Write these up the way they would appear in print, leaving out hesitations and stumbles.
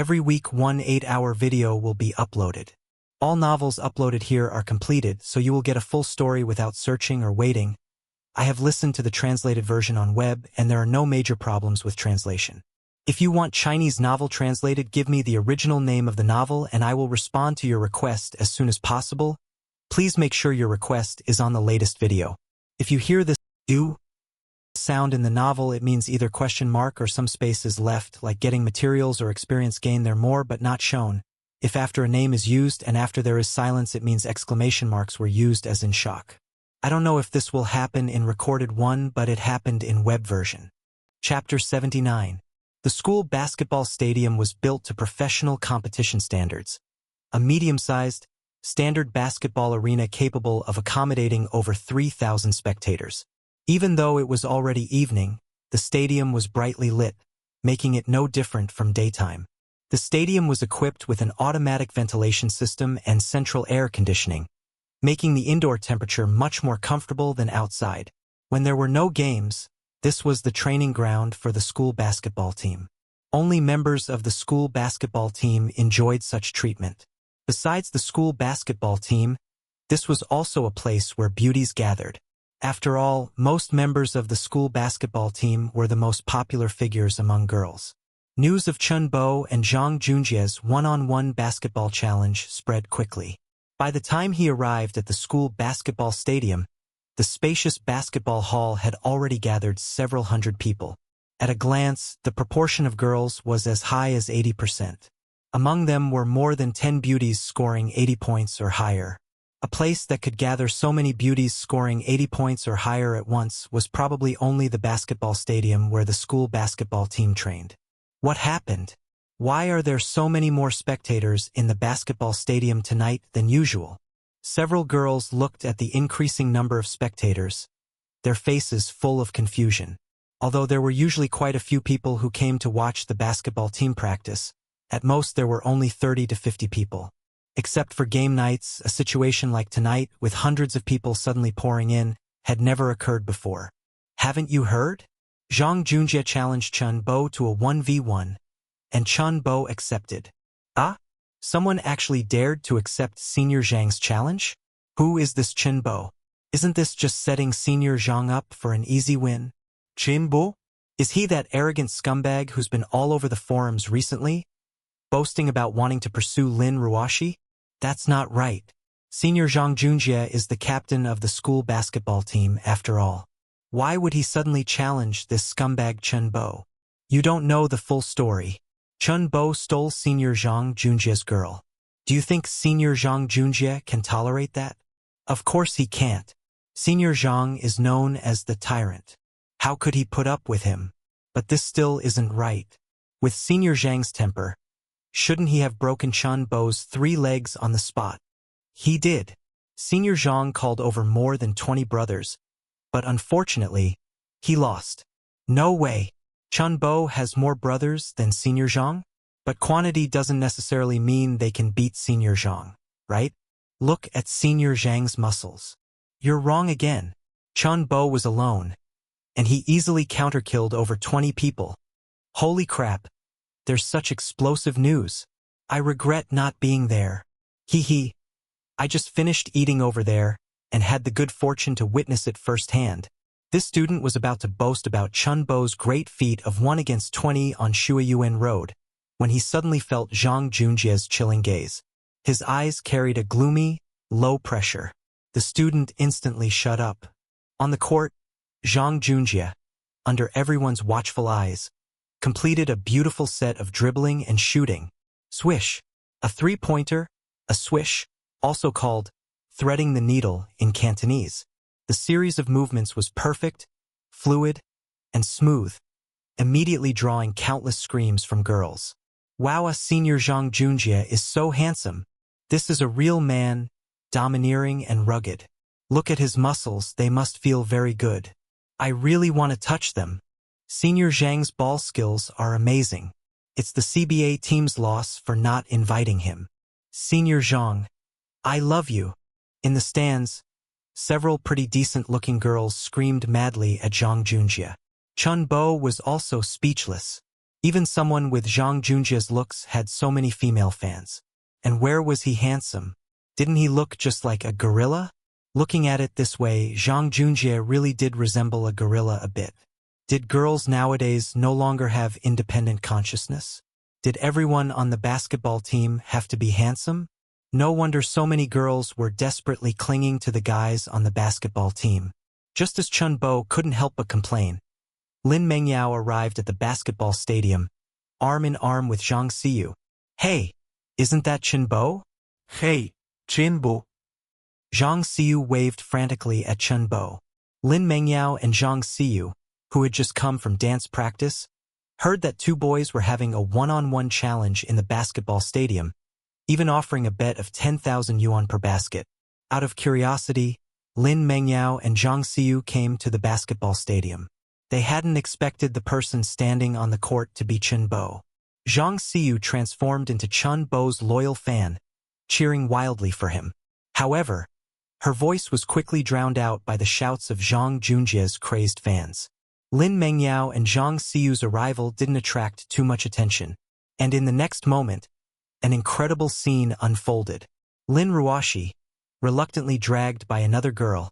Every week, one 8-hour video will be uploaded. All novels uploaded here are completed, so you will get a full story without searching or waiting. I have listened to the translated version on web, and there are no major problems with translation. If you want Chinese novel translated, give me the original name of the novel and I will respond to your request as soon as possible. Please make sure your request is on the latest video. If you hear this "do" sound in the novel, it means either question mark or some space is left, like getting materials or experience gain there more but not shown. If after a name is used and after there is silence, it means exclamation marks were used as in shock. I don't know if this will happen in recorded one, but it happened in web version. Chapter 79. The school basketball stadium was built to professional competition standards. A medium-sized, standard basketball arena capable of accommodating over 3,000 spectators. Even though it was already evening, the stadium was brightly lit, making it no different from daytime. The stadium was equipped with an automatic ventilation system and central air conditioning, making the indoor temperature much more comfortable than outside. When there were no games, this was the training ground for the school basketball team. Only members of the school basketball team enjoyed such treatment. Besides the school basketball team, this was also a place where beauties gathered. After all, most members of the school basketball team were the most popular figures among girls. News of Chun Bo and Zhang Junjie's one-on-one basketball challenge spread quickly. By the time he arrived at the school basketball stadium, the spacious basketball hall had already gathered several hundred people. At a glance, the proportion of girls was as high as 80%. Among them were more than 10 beauties scoring 80 points or higher. A place that could gather so many beauties scoring 80 points or higher at once was probably only the basketball stadium where the school basketball team trained. What happened? Why are there so many more spectators in the basketball stadium tonight than usual? Several girls looked at the increasing number of spectators, their faces full of confusion. Although there were usually quite a few people who came to watch the basketball team practice, at most there were only 30 to 50 people. Except for game nights, a situation like tonight, with hundreds of people suddenly pouring in, had never occurred before. Haven't you heard? Zhang Junjie challenged Chun Bo to a 1v1, and Chun Bo accepted. Ah? Someone actually dared to accept Senior Zhang's challenge? Who is this Chun Bo? Isn't this just setting Senior Zhang up for an easy win? Chun Bo? Is he that arrogant scumbag who's been all over the forums recently, boasting about wanting to pursue Lin Ruoshi? That's not right. Senior Zhang Junjie is the captain of the school basketball team, after all. Why would he suddenly challenge this scumbag Chun Bo? You don't know the full story. Chun Bo stole Senior Zhang Junjie's girl. Do you think Senior Zhang Junjie can tolerate that? Of course he can't. Senior Zhang is known as the tyrant. How could he put up with him? But this still isn't right. With Senior Zhang's temper, shouldn't he have broken Chun Bo's 3 legs on the spot? He did. Senior Zhang called over more than 20 brothers, but unfortunately, he lost. No way. Chun Bo has more brothers than Senior Zhang? But quantity doesn't necessarily mean they can beat Senior Zhang, right? Look at Senior Zhang's muscles. You're wrong again. Chun Bo was alone, and he easily counter-killed over 20 people. Holy crap. There's such explosive news. I regret not being there. Hee hee. I just finished eating over there, and had the good fortune to witness it firsthand. This student was about to boast about Chun Bo's great feat of 1 against 20 on Shuiyuan Road, when he suddenly felt Zhang Junjie's chilling gaze. His eyes carried a gloomy, low pressure. The student instantly shut up. On the court, Zhang Junjie, under everyone's watchful eyes, completed a beautiful set of dribbling and shooting. Swish. A three-pointer, a swish, also called threading the needle in Cantonese. The series of movements was perfect, fluid, and smooth, immediately drawing countless screams from girls. Wow, Senior Zhang Junjie is so handsome. This is a real man, domineering and rugged. Look at his muscles, they must feel very good. I really want to touch them. Senior Zhang's ball skills are amazing. It's the CBA team's loss for not inviting him. Senior Zhang, I love you. In the stands, several pretty decent-looking girls screamed madly at Zhang Junjie. Chun Bo was also speechless. Even someone with Zhang Junjia's looks had so many female fans. And where was he handsome? Didn't he look just like a gorilla? Looking at it this way, Zhang Junjie really did resemble a gorilla a bit. Did girls nowadays no longer have independent consciousness? Did everyone on the basketball team have to be handsome? No wonder so many girls were desperately clinging to the guys on the basketball team. Just as Chun Bo couldn't help but complain, Lin Mengyao arrived at the basketball stadium, arm in arm with Zhang Xiyu. Hey, isn't that Chun Bo? Hey, Chun Bo. Zhang Xiyu waved frantically at Chun Bo. Lin Mengyao and Zhang Xiyu, who had just come from dance practice, heard that two boys were having a one-on-one challenge in the basketball stadium, even offering a bet of 10,000 yuan per basket. Out of curiosity, Lin Mengyao and Zhang Xiyu came to the basketball stadium. They hadn't expected the person standing on the court to be Chun Bo. Zhang Xiyu transformed into Chun Bo's loyal fan, cheering wildly for him. However, her voice was quickly drowned out by the shouts of Zhang Junjie's crazed fans. Lin Mengyao and Zhang Xiyu's arrival didn't attract too much attention, and in the next moment, an incredible scene unfolded. Lin Ruoshi, reluctantly dragged by another girl,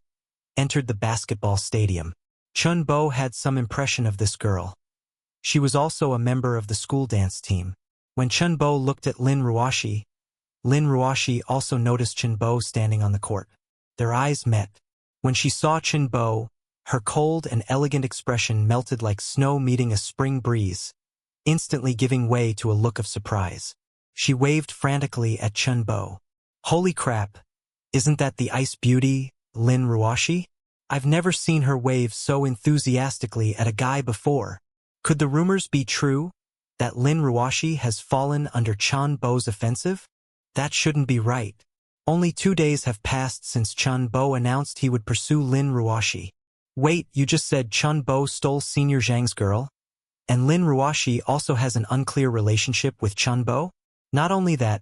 entered the basketball stadium. Chun Bo had some impression of this girl. She was also a member of the school dance team. When Chun Bo looked at Lin Ruoshi also noticed Chun Bo standing on the court. Their eyes met. When she saw Chun Bo, her cold and elegant expression melted like snow meeting a spring breeze, instantly giving way to a look of surprise. She waved frantically at Chun Bo. Holy crap! Isn't that the ice beauty, Lin Ruoshi? I've never seen her wave so enthusiastically at a guy before. Could the rumors be true, that Lin Ruoshi has fallen under Chun Bo's offensive? That shouldn't be right. Only 2 days have passed since Chun Bo announced he would pursue Lin Ruoshi. Wait, you just said Chun Bo stole Senior Zhang's girl? And Lin Ruoshi also has an unclear relationship with Chun Bo? Not only that,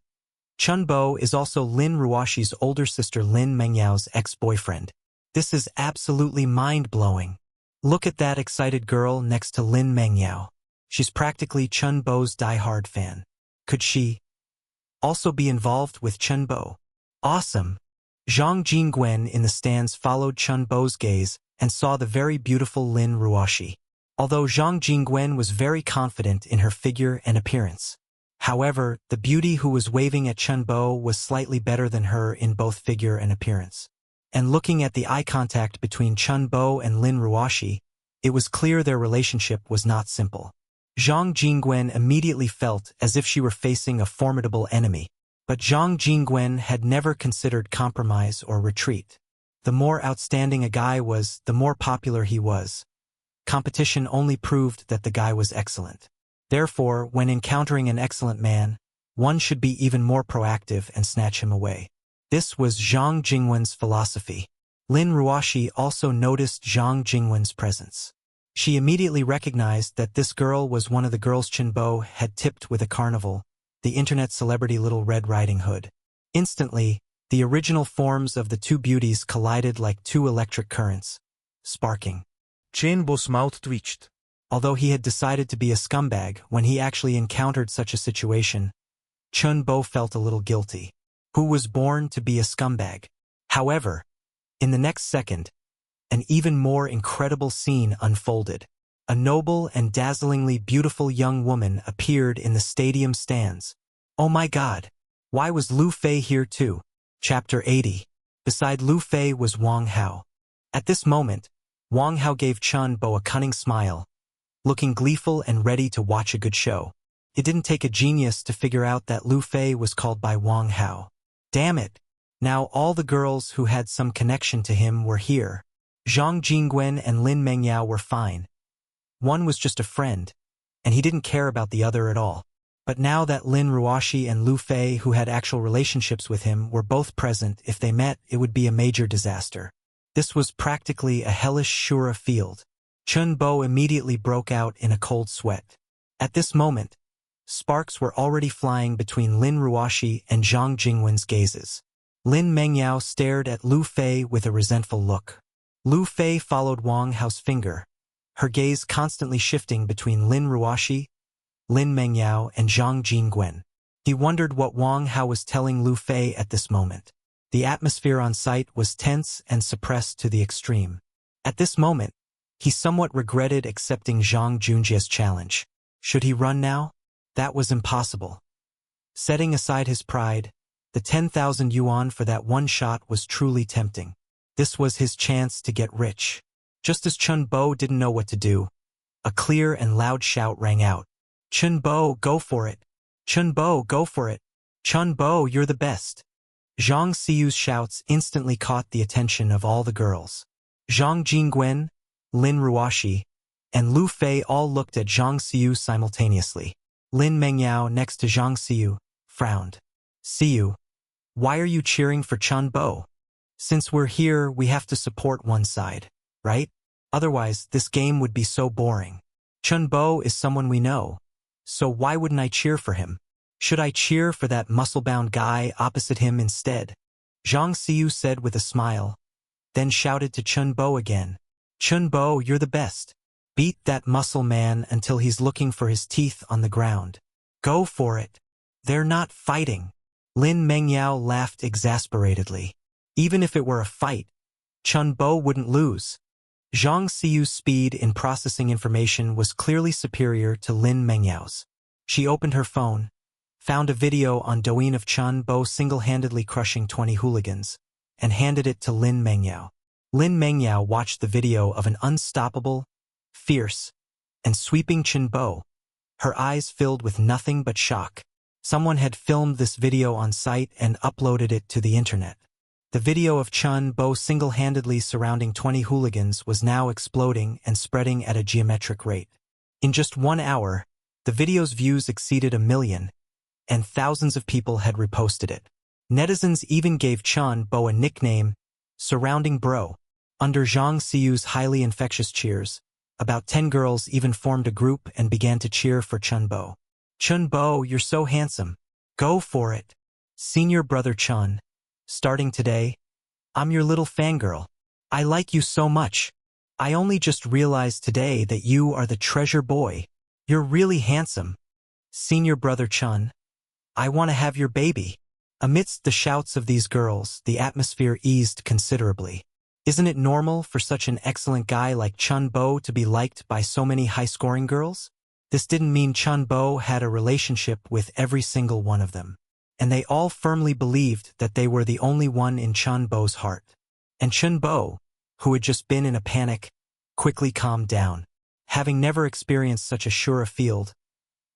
Chun Bo is also Lin Ruoshi's older sister Lin Mengyao's ex-boyfriend. This is absolutely mind-blowing. Look at that excited girl next to Lin Mengyao. She's practically Chun Bo's die-hard fan. Could she also be involved with Chun Bo? Awesome! Zhang Jingwen in the stands followed Chun Bo's gaze and saw the very beautiful Lin Ruoshi. Although Zhang Jingwen was very confident in her figure and appearance. However, the beauty who was waving at Chun Bo was slightly better than her in both figure and appearance. And looking at the eye contact between Chun Bo and Lin Ruoshi, it was clear their relationship was not simple. Zhang Jingwen immediately felt as if she were facing a formidable enemy. But Zhang Jingwen had never considered compromise or retreat. The more outstanding a guy was, the more popular he was. Competition only proved that the guy was excellent. Therefore, when encountering an excellent man, one should be even more proactive and snatch him away. This was Zhang Jingwen's philosophy. Lin Ruoshi also noticed Zhang Jingwen's presence. She immediately recognized that this girl was one of the girls Chun Bo had tipped with a carnival, the internet celebrity Little Red Riding Hood. Instantly, the original forms of the two beauties collided like two electric currents, sparking. Chun Bo's mouth twitched. Although he had decided to be a scumbag when he actually encountered such a situation, Chun Bo felt a little guilty. Who was born to be a scumbag? However, in the next second, an even more incredible scene unfolded. A noble and dazzlingly beautiful young woman appeared in the stadium stands. Oh my God! Why was Lu Fei here too? Chapter 80. Beside Lu Fei was Wang Hao. At this moment, Wang Hao gave Chun Bo a cunning smile, looking gleeful and ready to watch a good show. It didn't take a genius to figure out that Lu Fei was called by Wang Hao. Damn it! Now all the girls who had some connection to him were here. Zhang Jingwen and Lin Mengyao were fine. One was just a friend, and he didn't care about the other at all. But now that Lin Ruoshi and Lu Fei, who had actual relationships with him, were both present, if they met, it would be a major disaster. This was practically a hellish Shura field. Chun Bo immediately broke out in a cold sweat. At this moment, sparks were already flying between Lin Ruoshi and Zhang Jingwen's gazes. Lin Mengyao stared at Lu Fei with a resentful look. Lu Fei followed Wang Hao's finger, her gaze constantly shifting between Lin Ruoshi Lin Mengyao, and Zhang Jingwen. He wondered what Wang Hao was telling Lu Fei at this moment. The atmosphere on site was tense and suppressed to the extreme. At this moment, he somewhat regretted accepting Zhang Junjie's challenge. Should he run now? That was impossible. Setting aside his pride, the 10,000 yuan for that one shot was truly tempting. This was his chance to get rich. Just as Chun Bo didn't know what to do, a clear and loud shout rang out. Chun Bo, go for it! Chun Bo, go for it! Chun Bo, you're the best! Zhang Siyu's shouts instantly caught the attention of all the girls. Zhang Jingwen, Lin Ruoshi, and Lu Fei all looked at Zhang Siyu simultaneously. Lin Mengyao, next to Zhang Siyu, frowned. Siyu, why are you cheering for Chun Bo? Since we're here, we have to support one side, right? Otherwise, this game would be so boring. Chun Bo is someone we know, so why wouldn't I cheer for him? Should I cheer for that muscle-bound guy opposite him instead? Zhang Siyu said with a smile, then shouted to Chun Bo again. Chun Bo, you're the best. Beat that muscle man until he's looking for his teeth on the ground. Go for it. They're not fighting. Lin Mengyao laughed exasperatedly. Even if it were a fight, Chun Bo wouldn't lose. Zhang Siyu's speed in processing information was clearly superior to Lin Mengyao's. She opened her phone, found a video on Douyin of Chun Bo single-handedly crushing 20 hooligans, and handed it to Lin Mengyao. Lin Mengyao watched the video of an unstoppable, fierce, and sweeping Chun Bo, her eyes filled with nothing but shock. Someone had filmed this video on site and uploaded it to the internet. The video of Chun Bo single-handedly surrounding 20 hooligans was now exploding and spreading at a geometric rate. In just 1 hour, the video's views exceeded 1 million, and thousands of people had reposted it. Netizens even gave Chun Bo a nickname, Surrounding Bro. Under Zhang Siyu's highly infectious cheers, about 10 girls even formed a group and began to cheer for Chun Bo. Chun Bo, you're so handsome. Go for it. Senior brother Chun. Starting today, I'm your little fangirl. I like you so much. I only just realized today that you are the treasure boy. You're really handsome. Senior brother Chun. I want to have your baby. Amidst the shouts of these girls, the atmosphere eased considerably. Isn't it normal for such an excellent guy like Chun Bo to be liked by so many high-scoring girls? This didn't mean Chun Bo had a relationship with every single one of them, and they all firmly believed that they were the only one in Chun Bo's heart. And Chun Bo, who had just been in a panic, quickly calmed down. Having never experienced such a sure field,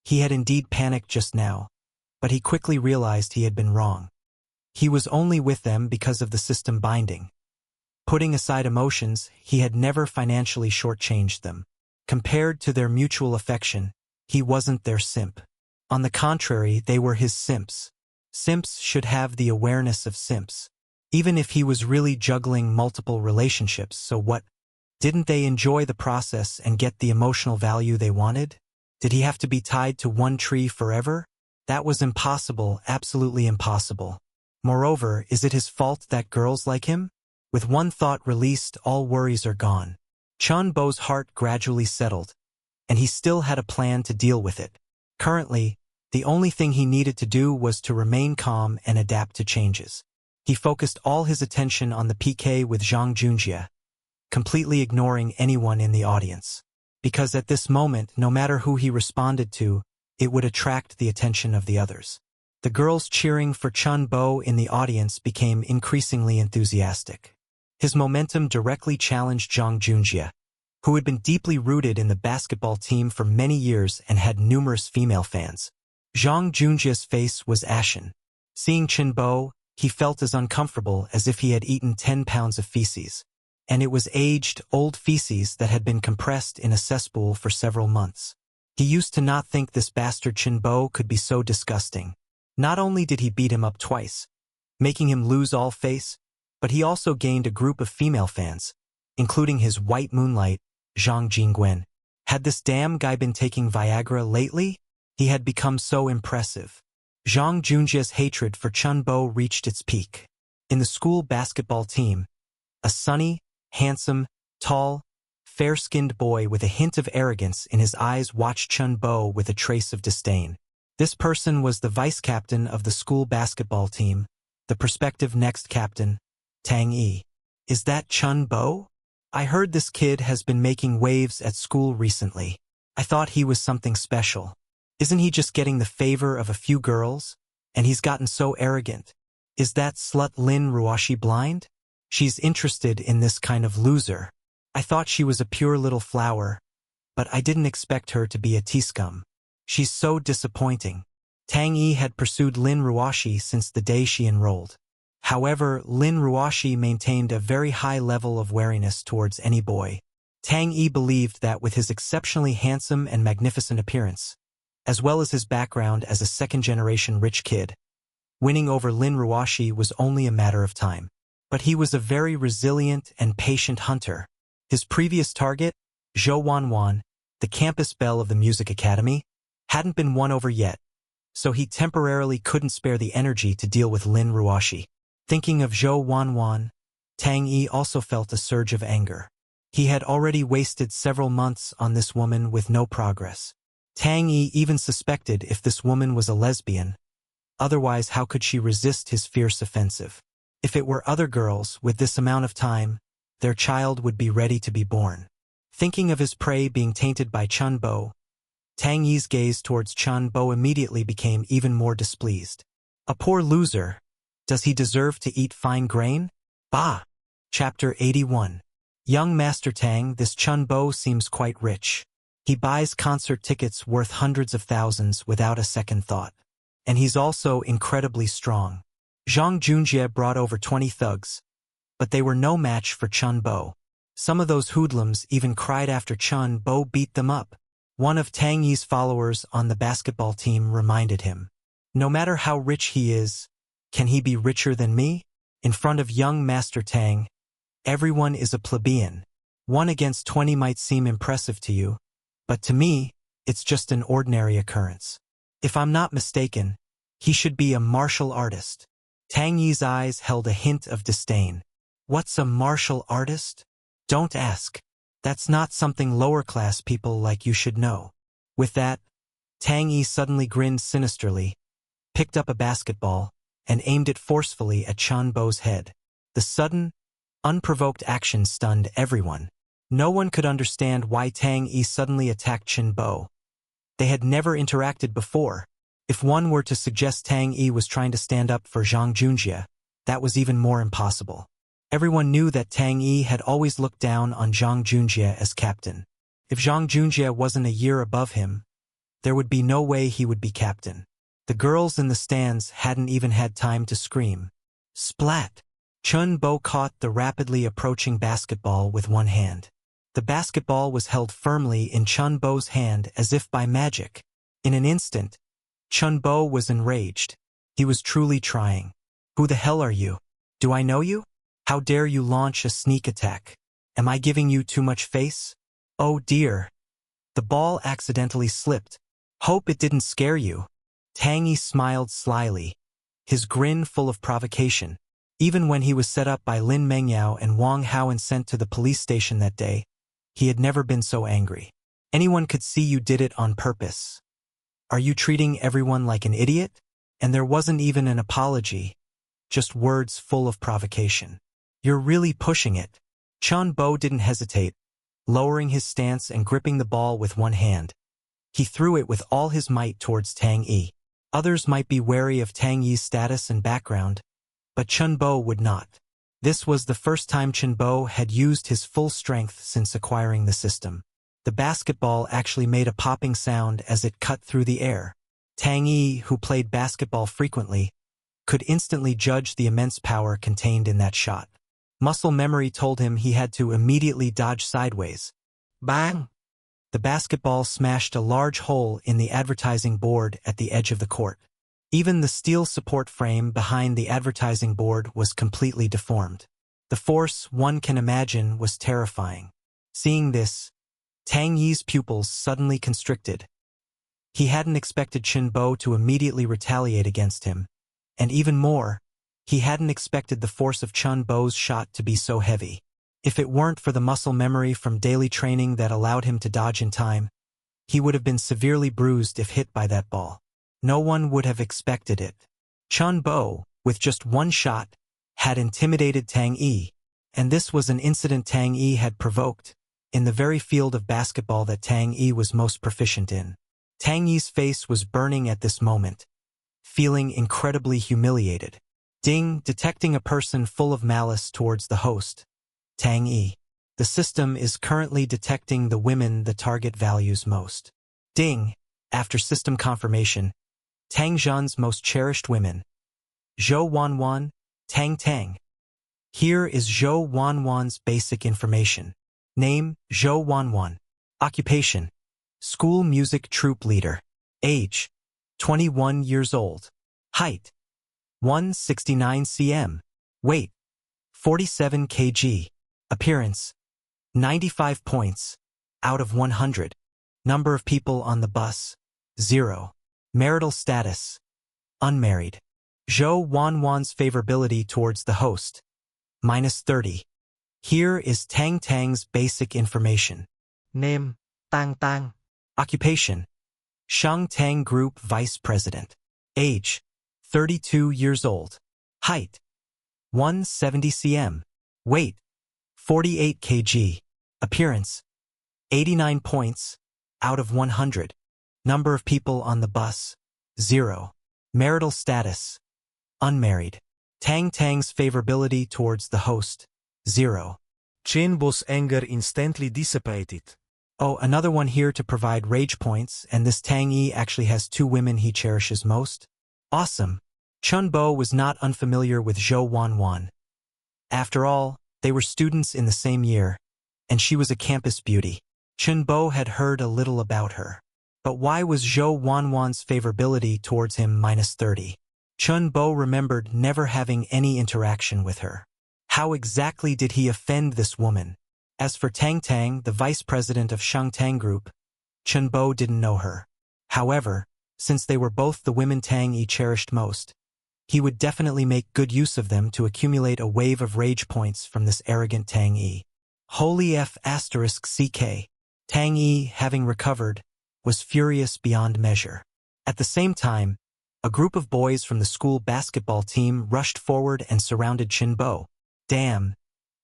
he had indeed panicked just now, but he quickly realized he had been wrong. He was only with them because of the system binding. Putting aside emotions, he had never financially shortchanged them. Compared to their mutual affection, he wasn't their simp. On the contrary, they were his simps. Simps should have the awareness of simps. Even if he was really juggling multiple relationships, so what? Didn't they enjoy the process and get the emotional value they wanted? Did he have to be tied to one tree forever? That was impossible, absolutely impossible. Moreover, is it his fault that girls like him? With one thought released, all worries are gone. Chun Bo's heart gradually settled, and he still had a plan to deal with it. Currently, the only thing he needed to do was to remain calm and adapt to changes. He focused all his attention on the PK with Zhang Junjie, completely ignoring anyone in the audience. Because at this moment, no matter who he responded to, it would attract the attention of the others. The girls cheering for Chun Bo in the audience became increasingly enthusiastic. His momentum directly challenged Zhang Junjie, who had been deeply rooted in the basketball team for many years and had numerous female fans. Zhang Junjie's face was ashen. Seeing Chun Bo, he felt as uncomfortable as if he had eaten 10 pounds of feces. And it was aged, old feces that had been compressed in a cesspool for several months. He used to not think this bastard Chun Bo could be so disgusting. Not only did he beat him up twice, making him lose all face, but he also gained a group of female fans, including his white moonlight, Zhang Jingwen. Had this damn guy been taking Viagra lately? He had become so impressive. Zhang Junjie's hatred for Chun Bo reached its peak. In the school basketball team, a sunny, handsome, tall, fair-skinned boy with a hint of arrogance in his eyes watched Chun Bo with a trace of disdain. This person was the vice-captain of the school basketball team, the prospective next captain, Tang Yi. Is that Chun Bo? I heard this kid has been making waves at school recently. I thought he was something special. Isn't he just getting the favor of a few girls? And he's gotten so arrogant. Is that slut Lin Ruoshi blind? She's interested in this kind of loser. I thought she was a pure little flower, but I didn't expect her to be a tea-scum. She's so disappointing. Tang Yi had pursued Lin Ruoshi since the day she enrolled. However, Lin Ruoshi maintained a very high level of wariness towards any boy. Tang Yi believed that with his exceptionally handsome and magnificent appearance, as well as his background as a second-generation rich kid, winning over Lin Ruoshi was only a matter of time. But he was a very resilient and patient hunter. His previous target, Zhou Wanwan, the campus belle of the music academy, hadn't been won over yet, so he temporarily couldn't spare the energy to deal with Lin Ruoshi. Thinking of Zhou Wanwan, Tang Yi also felt a surge of anger. He had already wasted several months on this woman with no progress. Tang Yi even suspected if this woman was a lesbian. Otherwise, how could she resist his fierce offensive? If it were other girls, with this amount of time, their child would be ready to be born. Thinking of his prey being tainted by Chun Bo, Tang Yi's gaze towards Chun Bo immediately became even more displeased. A poor loser. Does he deserve to eat fine grain? Bah! Chapter 81. Young Master Tang, this Chun Bo seems quite rich. He buys concert tickets worth hundreds of thousands without a second thought. And he's also incredibly strong. Zhang Junjie brought over 20 thugs, but they were no match for Chun Bo. Some of those hoodlums even cried after Chun Bo beat them up. One of Tang Yi's followers on the basketball team reminded him, "No matter how rich he is, can he be richer than me?" In front of young Master Tang, everyone is a plebeian. 1 against 20 might seem impressive to you, but to me, it's just an ordinary occurrence. If I'm not mistaken, he should be a martial artist. Tang Yi's eyes held a hint of disdain. What's a martial artist? Don't ask. That's not something lower-class people like you should know. With that, Tang Yi suddenly grinned sinisterly, picked up a basketball, and aimed it forcefully at Chun Bo's head. The sudden, unprovoked action stunned everyone. No one could understand why Tang Yi suddenly attacked Chun Bo. They had never interacted before. If one were to suggest Tang Yi was trying to stand up for Zhang Junjie, that was even more impossible. Everyone knew that Tang Yi had always looked down on Zhang Junjie as captain. If Zhang Junjie wasn't a year above him, there would be no way he would be captain. The girls in the stands hadn't even had time to scream. Splat! Chun Bo caught the rapidly approaching basketball with one hand. The basketball was held firmly in Chun Bo's hand as if by magic. In an instant, Chun Bo was enraged. He was truly trying. Who the hell are you? Do I know you? How dare you launch a sneak attack? Am I giving you too much face? Oh dear. The ball accidentally slipped. Hope it didn't scare you. Tang Yi smiled slyly, his grin full of provocation. Even when he was set up by Lin Mengyao and Wang Hao and sent to the police station that day, he had never been so angry. Anyone could see you did it on purpose. Are you treating everyone like an idiot? And there wasn't even an apology, just words full of provocation. You're really pushing it. Chun Bo didn't hesitate, lowering his stance and gripping the ball with one hand. He threw it with all his might towards Tang Yi. Others might be wary of Tang Yi's status and background, but Chun Bo would not. This was the first time Chun Bo had used his full strength since acquiring the system. The basketball actually made a popping sound as it cut through the air. Tang Yi, who played basketball frequently, could instantly judge the immense power contained in that shot. Muscle memory told him he had to immediately dodge sideways. Bang! The basketball smashed a large hole in the advertising board at the edge of the court. Even the steel support frame behind the advertising board was completely deformed. The force, one can imagine, was terrifying. Seeing this, Tang Yi's pupils suddenly constricted. He hadn't expected Chun Bo to immediately retaliate against him, and even more, he hadn't expected the force of Chun Bo's shot to be so heavy. If it weren't for the muscle memory from daily training that allowed him to dodge in time, he would have been severely bruised if hit by that ball. No one would have expected it. Chun Bo, with just one shot, had intimidated Tang Yi, and this was an incident Tang Yi had provoked, in the very field of basketball that Tang Yi was most proficient in. Tang Yi's face was burning at this moment, feeling incredibly humiliated. Ding, detecting a person full of malice towards the host. Tang Yi. The system is currently detecting the women the target values most. Ding, after system confirmation, Tang Zhan's most cherished women. Zhou Wanwan, Tang Tang. Here is Zhou Wanwan's basic information. Name, Zhou Wanwan. Occupation, school music troupe leader. Age, 21 years old. Height, 169 cm. Weight, 47 kg. Appearance, 95 points, out of 100. Number of people on the bus, 0. Marital status, unmarried. Zhou Wanwan's favorability towards the host, -30. Here is Tang Tang's basic information. Name, Tang Tang. Occupation, Shang Tang Group Vice President. Age, 32 years old. Height, 170 cm. Weight, 48 kg. Appearance, 89 points, out of 100. Number of people on the bus, 0. Marital status, unmarried. Tang Tang's favorability towards the host, 0. Chenbo's anger instantly dissipated. Oh, another one here to provide rage points, and this Tang Yi actually has 2 women he cherishes most. Awesome. Chun Bo was not unfamiliar with Zhou Wanwan. After all, they were students in the same year, and she was a campus beauty. Chun Bo had heard a little about her. But why was Zhou Wanwan's favorability towards him -30? Chun Bo remembered never having any interaction with her. How exactly did he offend this woman? As for Tang Tang, the vice president of Shang Tang Group, Chun Bo didn't know her. However, since they were both the women Tang Yi cherished most, he would definitely make good use of them to accumulate a wave of rage points from this arrogant Tang Yi. Holy F***CK. Tang Yi, having recovered, was furious beyond measure. At the same time, a group of boys from the school basketball team rushed forward and surrounded Chun Bo. Damn.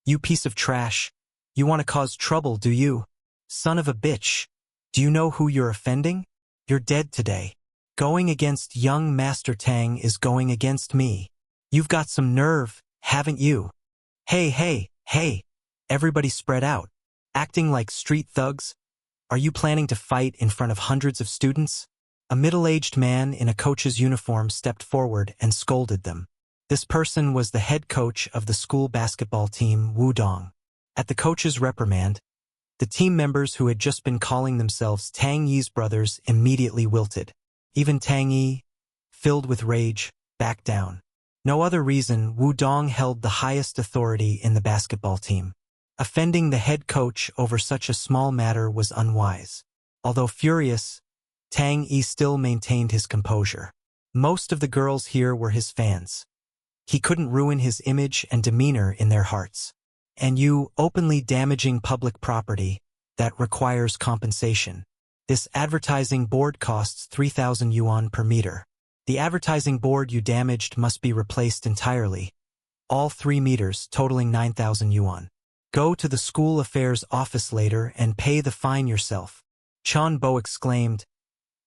You piece of trash. You want to cause trouble, do you? Son of a bitch. Do you know who you're offending? You're dead today. Going against young Master Tang is going against me. You've got some nerve, haven't you? Hey, hey, hey. Everybody spread out. Acting like street thugs? Are you planning to fight in front of hundreds of students? A middle-aged man in a coach's uniform stepped forward and scolded them. This person was the head coach of the school basketball team, Wu Dong. At the coach's reprimand, the team members who had just been calling themselves Tang Yi's brothers immediately wilted. Even Tang Yi, filled with rage, backed down. No other reason, Wu Dong held the highest authority in the basketball team. Offending the head coach over such a small matter was unwise. Although furious, Tang Yi still maintained his composure. Most of the girls here were his fans. He couldn't ruin his image and demeanor in their hearts. And you, openly damaging public property, that requires compensation. This advertising board costs 3,000 yuan per meter. The advertising board you damaged must be replaced entirely. All 3 meters, totaling 9,000 yuan. Go to the school affairs office later and pay the fine yourself. Chun Bo exclaimed.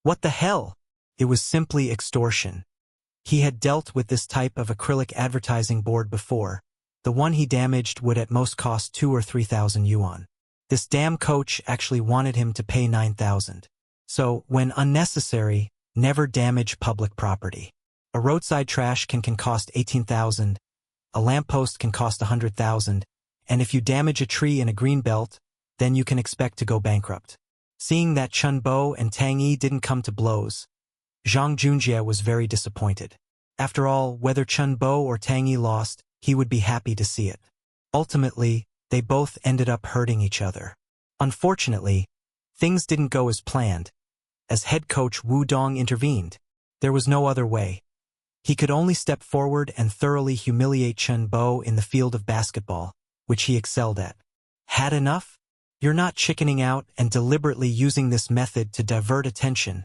What the hell? It was simply extortion. He had dealt with this type of acrylic advertising board before. The one he damaged would at most cost 2 or 3,000 yuan. This damn coach actually wanted him to pay 9,000. So, when unnecessary, never damage public property. A roadside trash can cost 18,000, a lamppost can cost 100,000, and if you damage a tree in a green belt, then you can expect to go bankrupt. Seeing that Chun Bo and Tang Yi didn't come to blows, Zhang Junjie was very disappointed. After all, whether Chun Bo or Tang Yi lost, he would be happy to see it. Ultimately, they both ended up hurting each other. Unfortunately, things didn't go as planned. As head coach Wu Dong intervened, there was no other way. He could only step forward and thoroughly humiliate Chun Bo in the field of basketball, which he excelled at. Had enough? You're not chickening out and deliberately using this method to divert attention,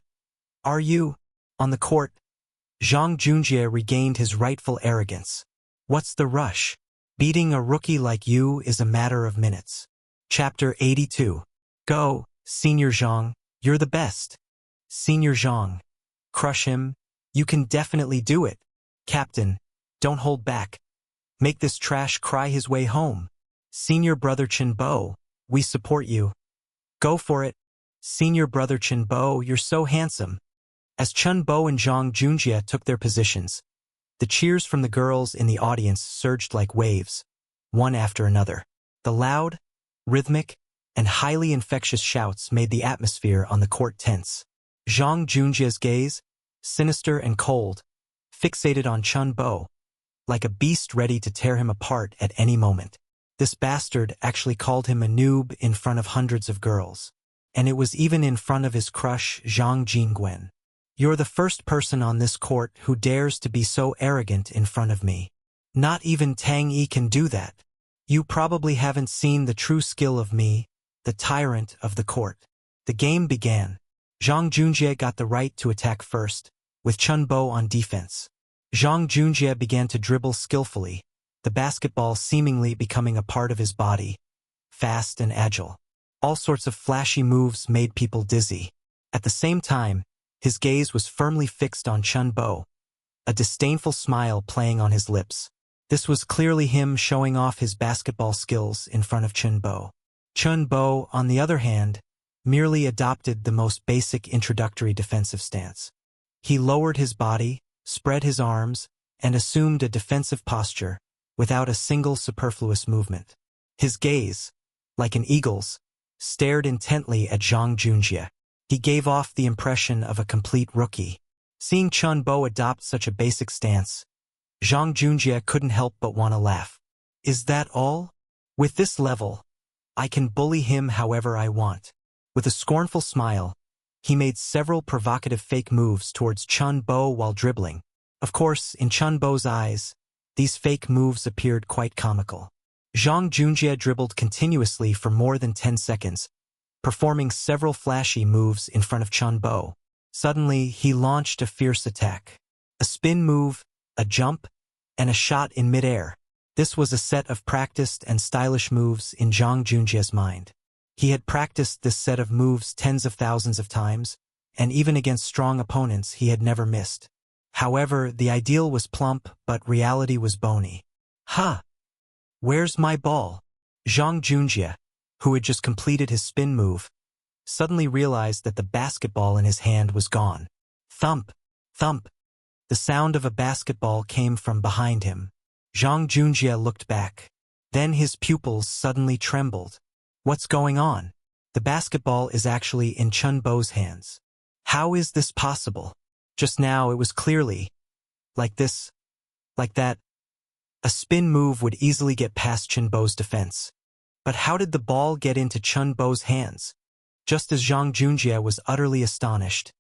are you? On the court, Zhang Junjie regained his rightful arrogance. What's the rush? Beating a rookie like you is a matter of minutes. Chapter 82. Go, Senior Zhang, you're the best. Senior Zhang. Crush him. You can definitely do it. Captain, don't hold back. Make this trash cry his way home. Senior Brother Chen Bo, we support you. Go for it. Senior Brother Chen Bo, you're so handsome. As Chen Bo and Zhang Junjie took their positions, the cheers from the girls in the audience surged like waves, one after another. The loud, rhythmic, and highly infectious shouts made the atmosphere on the court tense. Zhang Junjie's gaze, sinister and cold, fixated on Chen Bo, like a beast ready to tear him apart at any moment. This bastard actually called him a noob in front of hundreds of girls. And it was even in front of his crush, Zhang Jingwen. You're the first person on this court who dares to be so arrogant in front of me. Not even Tang Yi can do that. You probably haven't seen the true skill of me, the tyrant of the court. The game began. Zhang Junjie got the right to attack first, with Chen Bo on defense. Zhang Junjie began to dribble skillfully, the basketball seemingly becoming a part of his body, fast and agile. All sorts of flashy moves made people dizzy. At the same time, his gaze was firmly fixed on Chen Bo, a disdainful smile playing on his lips. This was clearly him showing off his basketball skills in front of Chen Bo. Chen Bo, on the other hand, merely adopted the most basic introductory defensive stance. He lowered his body, spread his arms, and assumed a defensive posture, without a single superfluous movement. His gaze, like an eagle's, stared intently at Zhang Junjie. He gave off the impression of a complete rookie. Seeing Chen Bo adopt such a basic stance, Zhang Junjie couldn't help but want to laugh. Is that all? With this level, I can bully him however I want. With a scornful smile, he made several provocative fake moves towards Chen Bo while dribbling. Of course, in Chen Bo's eyes, these fake moves appeared quite comical. Zhang Junjie dribbled continuously for more than 10 seconds, performing several flashy moves in front of Chen Bo. Suddenly, he launched a fierce attack. A spin move, a jump, and a shot in midair. This was a set of practiced and stylish moves in Zhang Junjie's mind. He had practiced this set of moves tens of thousands of times, and even against strong opponents he had never missed. However, the ideal was plump, but reality was bony. Ha! Where's my ball? Zhang Junjie, who had just completed his spin move, suddenly realized that the basketball in his hand was gone. Thump! Thump! The sound of a basketball came from behind him. Zhang Junjie looked back. Then his pupils suddenly trembled. What's going on? The basketball is actually in Chen Bo's hands. How is this possible? Just now it was clearly like this, like that. A spin move would easily get past Chen Bo's defense. But how did the ball get into Chen Bo's hands? Just as Zhang Junjie was utterly astonished,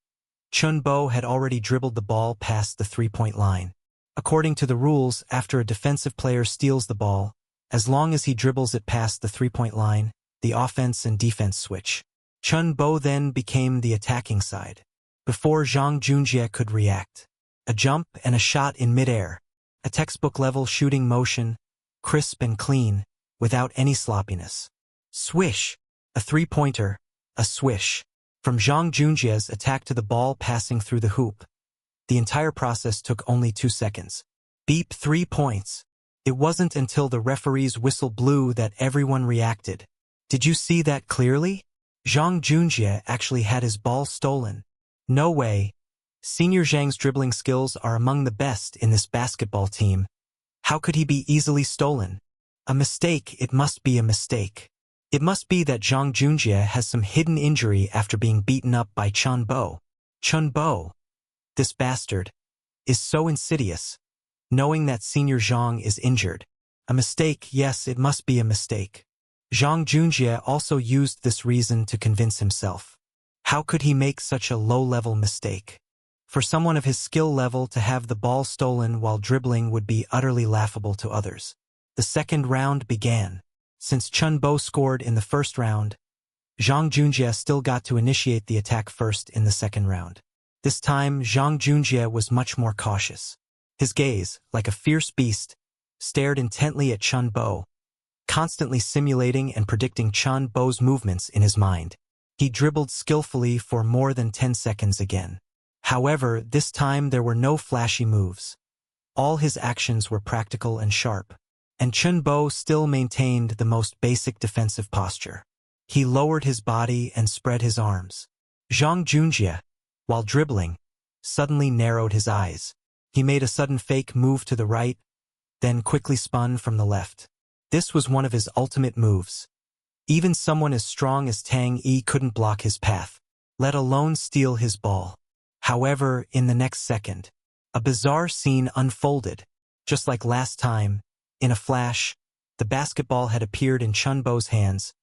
Chen Bo had already dribbled the ball past the three-point line. According to the rules, after a defensive player steals the ball, as long as he dribbles it past the three-point line, the offense and defense switch. Chen Bo then became the attacking side. Before Zhang Junjie could react, a jump and a shot in midair. A textbook-level shooting motion, crisp and clean, without any sloppiness. Swish! A three-pointer, a swish. From Zhang Junjie's attack to the ball passing through the hoop, the entire process took only 2 seconds. Beep, 3 points. It wasn't until the referee's whistle blew that everyone reacted. Did you see that clearly? Zhang Junjie actually had his ball stolen. No way. Senior Zhang's dribbling skills are among the best in this basketball team. How could he be easily stolen? A mistake, it must be a mistake. It must be that Zhang Junjie has some hidden injury after being beaten up by Chen Bo. Chen Bo, this bastard, is so insidious, knowing that Senior Zhang is injured. A mistake, yes, it must be a mistake. Zhang Junjie also used this reason to convince himself. How could he make such a low-level mistake? For someone of his skill level to have the ball stolen while dribbling would be utterly laughable to others. The second round began. Since Chun Bo scored in the first round, Zhang Junjie still got to initiate the attack first in the second round. This time, Zhang Junjie was much more cautious. His gaze, like a fierce beast, stared intently at Chun Bo, constantly simulating and predicting Chun Bo's movements in his mind. He dribbled skillfully for more than 10 seconds again. However, this time there were no flashy moves. All his actions were practical and sharp, and Chun Bo still maintained the most basic defensive posture. He lowered his body and spread his arms. Zhang Junjie, while dribbling, suddenly narrowed his eyes. He made a sudden fake move to the right, then quickly spun from the left. This was one of his ultimate moves. Even someone as strong as Tang Yi couldn't block his path, let alone steal his ball. However, in the next second, a bizarre scene unfolded. Just like last time, in a flash, the basketball had appeared in Chun Bo's hands,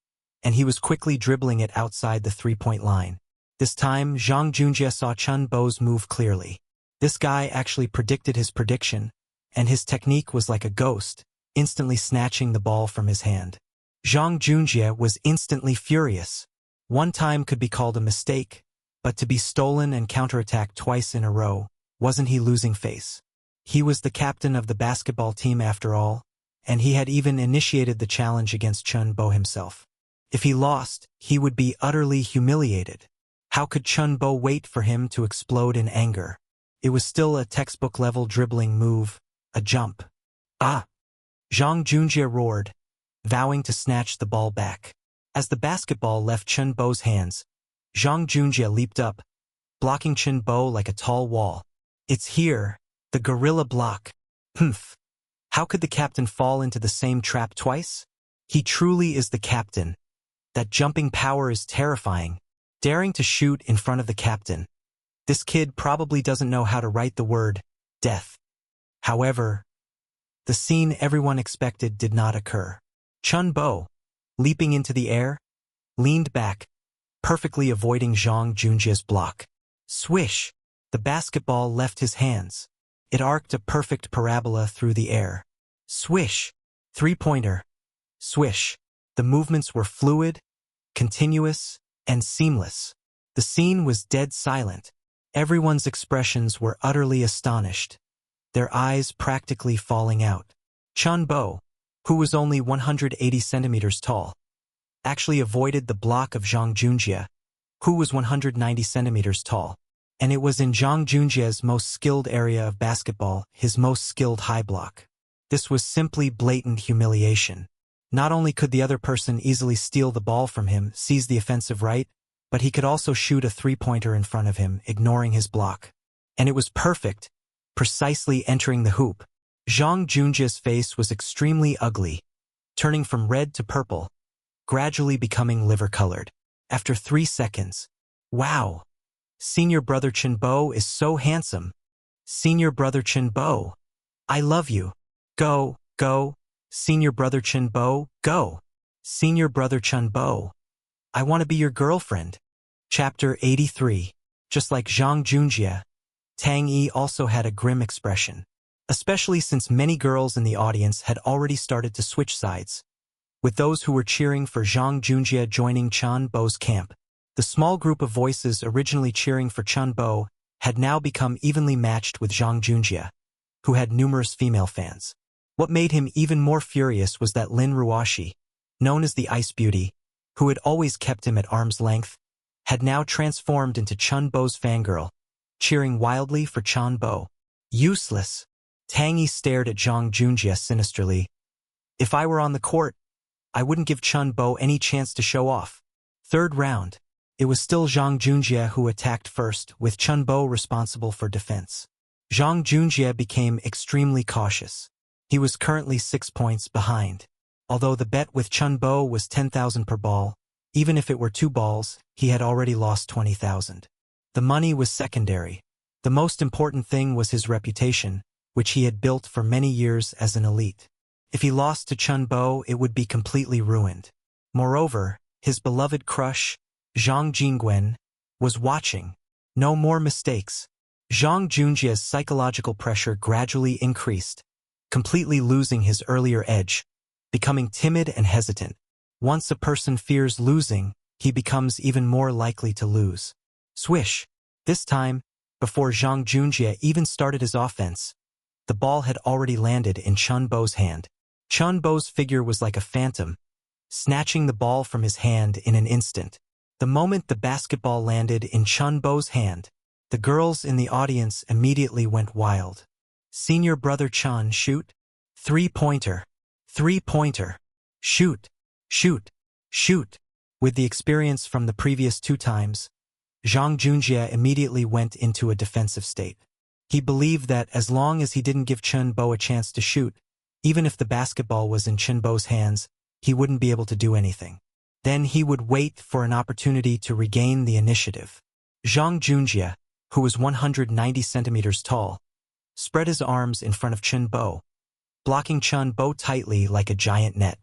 and he was quickly dribbling it outside the three-point line. This time, Zhang Junjie saw Chun Bo's move clearly. This guy actually predicted his prediction, and his technique was like a ghost, instantly snatching the ball from his hand. Zhang Junjie was instantly furious. One time could be called a mistake, but to be stolen and counterattacked twice in a row, wasn't he losing face? He was the captain of the basketball team after all, and he had even initiated the challenge against Chun Bo himself. If he lost, he would be utterly humiliated. How could Chun Bo wait for him to explode in anger? It was still a textbook-level dribbling move, a jump. Ah! Zhang Junjie roared, vowing to snatch the ball back. As the basketball left Chun Bo's hands, Zhang Junjie leaped up, blocking Chun Bo like a tall wall. It's here, the gorilla block. Humph. How could the captain fall into the same trap twice? He truly is the captain. That jumping power is terrifying. Daring to shoot in front of the captain. This kid probably doesn't know how to write the word death. However, the scene everyone expected did not occur. Chun Bo, leaping into the air, leaned back, perfectly avoiding Zhang Junjie's block. Swish! The basketball left his hands. It arced a perfect parabola through the air. Swish! Three-pointer. Swish! The movements were fluid, continuous, and seamless. The scene was dead silent. Everyone's expressions were utterly astonished, their eyes practically falling out. Chun Bo, who was only 180 centimeters tall, actually avoided the block of Zhang Junjie, who was 190 centimeters tall. And it was in Zhang Junjie's most skilled area of basketball, his most skilled high block. This was simply blatant humiliation. Not only could the other person easily steal the ball from him, seize the offensive right, but he could also shoot a three-pointer in front of him, ignoring his block. And it was perfect, precisely entering the hoop. Zhang Junjie's face was extremely ugly, turning from red to purple, gradually becoming liver-colored. After 3 seconds, wow! Senior brother Chun Bo is so handsome. Senior brother Chun Bo, I love you. Go, go. Senior brother Chun Bo, go. Senior brother Chun Bo, I want to be your girlfriend. Chapter 83. Just like Zhang Junjie, Tang Yi also had a grim expression, especially since many girls in the audience had already started to switch sides, with those who were cheering for Zhang Junjie joining Chun Bo's camp. The small group of voices originally cheering for Chun Bo had now become evenly matched with Zhang Junjie, who had numerous female fans. What made him even more furious was that Lin Ruoshi, known as the Ice Beauty, who had always kept him at arm's length, had now transformed into Chun Bo's fangirl, cheering wildly for Chun Bo. Useless. Tang Yi stared at Zhang Junjie sinisterly. If I were on the court, I wouldn't give Chun Bo any chance to show off. Third round. It was still Zhang Junjie who attacked first, with Chun Bo responsible for defense. Zhang Junjie became extremely cautious. He was currently 6 points behind. Although the bet with Chun Bo was 10,000 per ball, even if it were 2 balls, he had already lost 20,000. The money was secondary. The most important thing was his reputation, which he had built for many years as an elite. If he lost to Chun Bo, it would be completely ruined. Moreover, his beloved crush, Zhang Jingwen, was watching. No more mistakes. Zhang Junjie's psychological pressure gradually increased, completely losing his earlier edge. becoming timid and hesitant. Once a person fears losing, he becomes even more likely to lose. Swish! This time, before Zhang Junjie even started his offense, the ball had already landed in Chun Bo's hand. Chun Bo's figure was like a phantom, snatching the ball from his hand in an instant. The moment the basketball landed in Chun Bo's hand, the girls in the audience immediately went wild. Senior brother Chun, shoot. Three-pointer. Three-pointer. Shoot. Shoot. Shoot. With the experience from the previous 2 times, Zhang Junjie immediately went into a defensive state. He believed that as long as he didn't give Chun Bo a chance to shoot, even if the basketball was in Chun Bo's hands, he wouldn't be able to do anything. Then he would wait for an opportunity to regain the initiative. Zhang Junjie, who was 190 centimeters tall, spread his arms in front of Chun Bo, blocking Chun Bo tightly like a giant net.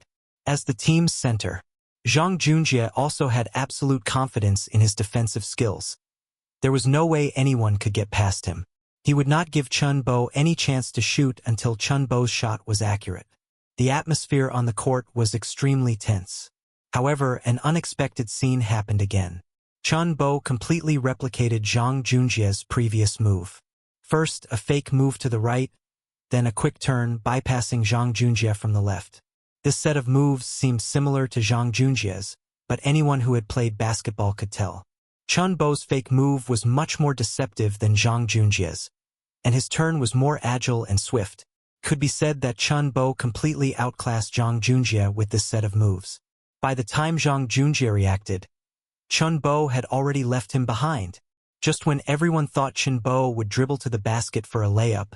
As the team's center, Zhang Junjie also had absolute confidence in his defensive skills. There was no way anyone could get past him. He would not give Chun Bo any chance to shoot until Chun Bo's shot was accurate. The atmosphere on the court was extremely tense. However, an unexpected scene happened again. Chun Bo completely replicated Zhang Junjie's previous move. First, a fake move to the right, then a quick turn bypassing Zhang Junjie from the left. This set of moves seemed similar to Zhang Junjie's, but anyone who had played basketball could tell. Chun Bo's fake move was much more deceptive than Zhang Junjie's, and his turn was more agile and swift. Could be said that Chun Bo completely outclassed Zhang Junjie with this set of moves. By the time Zhang Junjie reacted, Chun Bo had already left him behind. Just when everyone thought Chun Bo would dribble to the basket for a layup,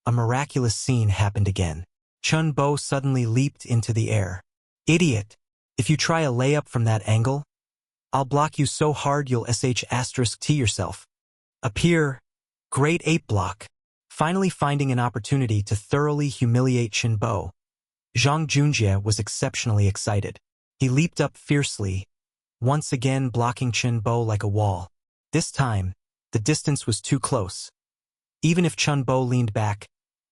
a miraculous scene happened again. Chun Bo suddenly leaped into the air. Idiot! If you try a layup from that angle, I'll block you so hard you'll sh*t yourself. Appear, grade 8 block. Finally finding an opportunity to thoroughly humiliate Chun Bo, Zhang Junjie was exceptionally excited. He leaped up fiercely, once again blocking Chun Bo like a wall. This time, the distance was too close. Even if Chun Bo leaned back,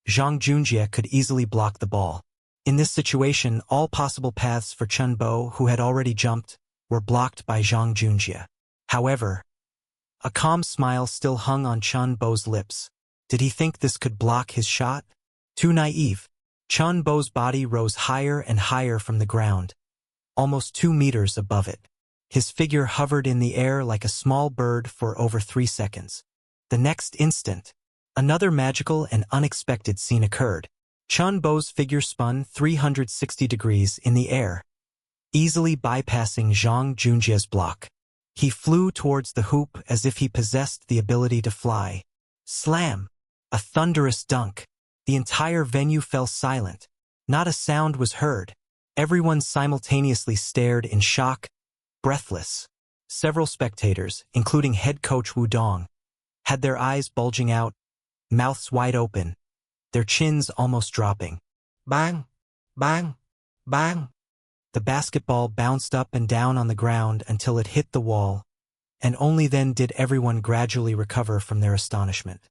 Zhang Junjie could easily block the ball. In this situation, all possible paths for Chun Bo, who had already jumped, were blocked by Zhang Junjie. However, a calm smile still hung on Chun Bo's lips. Did he think this could block his shot? Too naive. Chun Bo's body rose higher and higher from the ground, almost 2 meters above it. His figure hovered in the air like a small bird for over 3 seconds. The next instant, another magical and unexpected scene occurred. Chun Bo's figure spun 360 degrees in the air, easily bypassing Zhang Junjie's block. He flew towards the hoop as if he possessed the ability to fly. Slam! A thunderous dunk. The entire venue fell silent. Not a sound was heard. Everyone simultaneously stared in shock, breathless. Several spectators, including head coach Wu Dong, had their eyes bulging out, mouths wide open, their chins almost dropping. Bang! Bang! Bang! The basketball bounced up and down on the ground until it hit the wall, and only then did everyone gradually recover from their astonishment.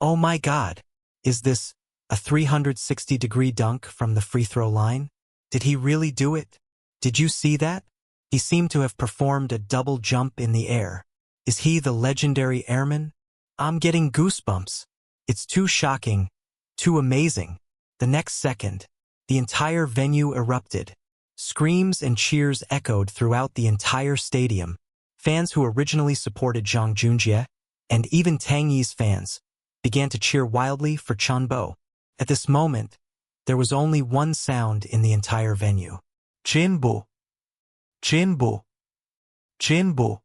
Oh my God! Is this a 360-degree dunk from the free throw line? Did he really do it? Did you see that? He seemed to have performed a double jump in the air. Is he the legendary airman? I'm getting goosebumps. It's too shocking, too amazing. The next second, the entire venue erupted. Screams and cheers echoed throughout the entire stadium. Fans who originally supported Zhang Junjie, and even Tang Yi's fans, began to cheer wildly for Chun Bo. At this moment, there was only one sound in the entire venue. Chun Bo. Chun Bo. Chun Bo.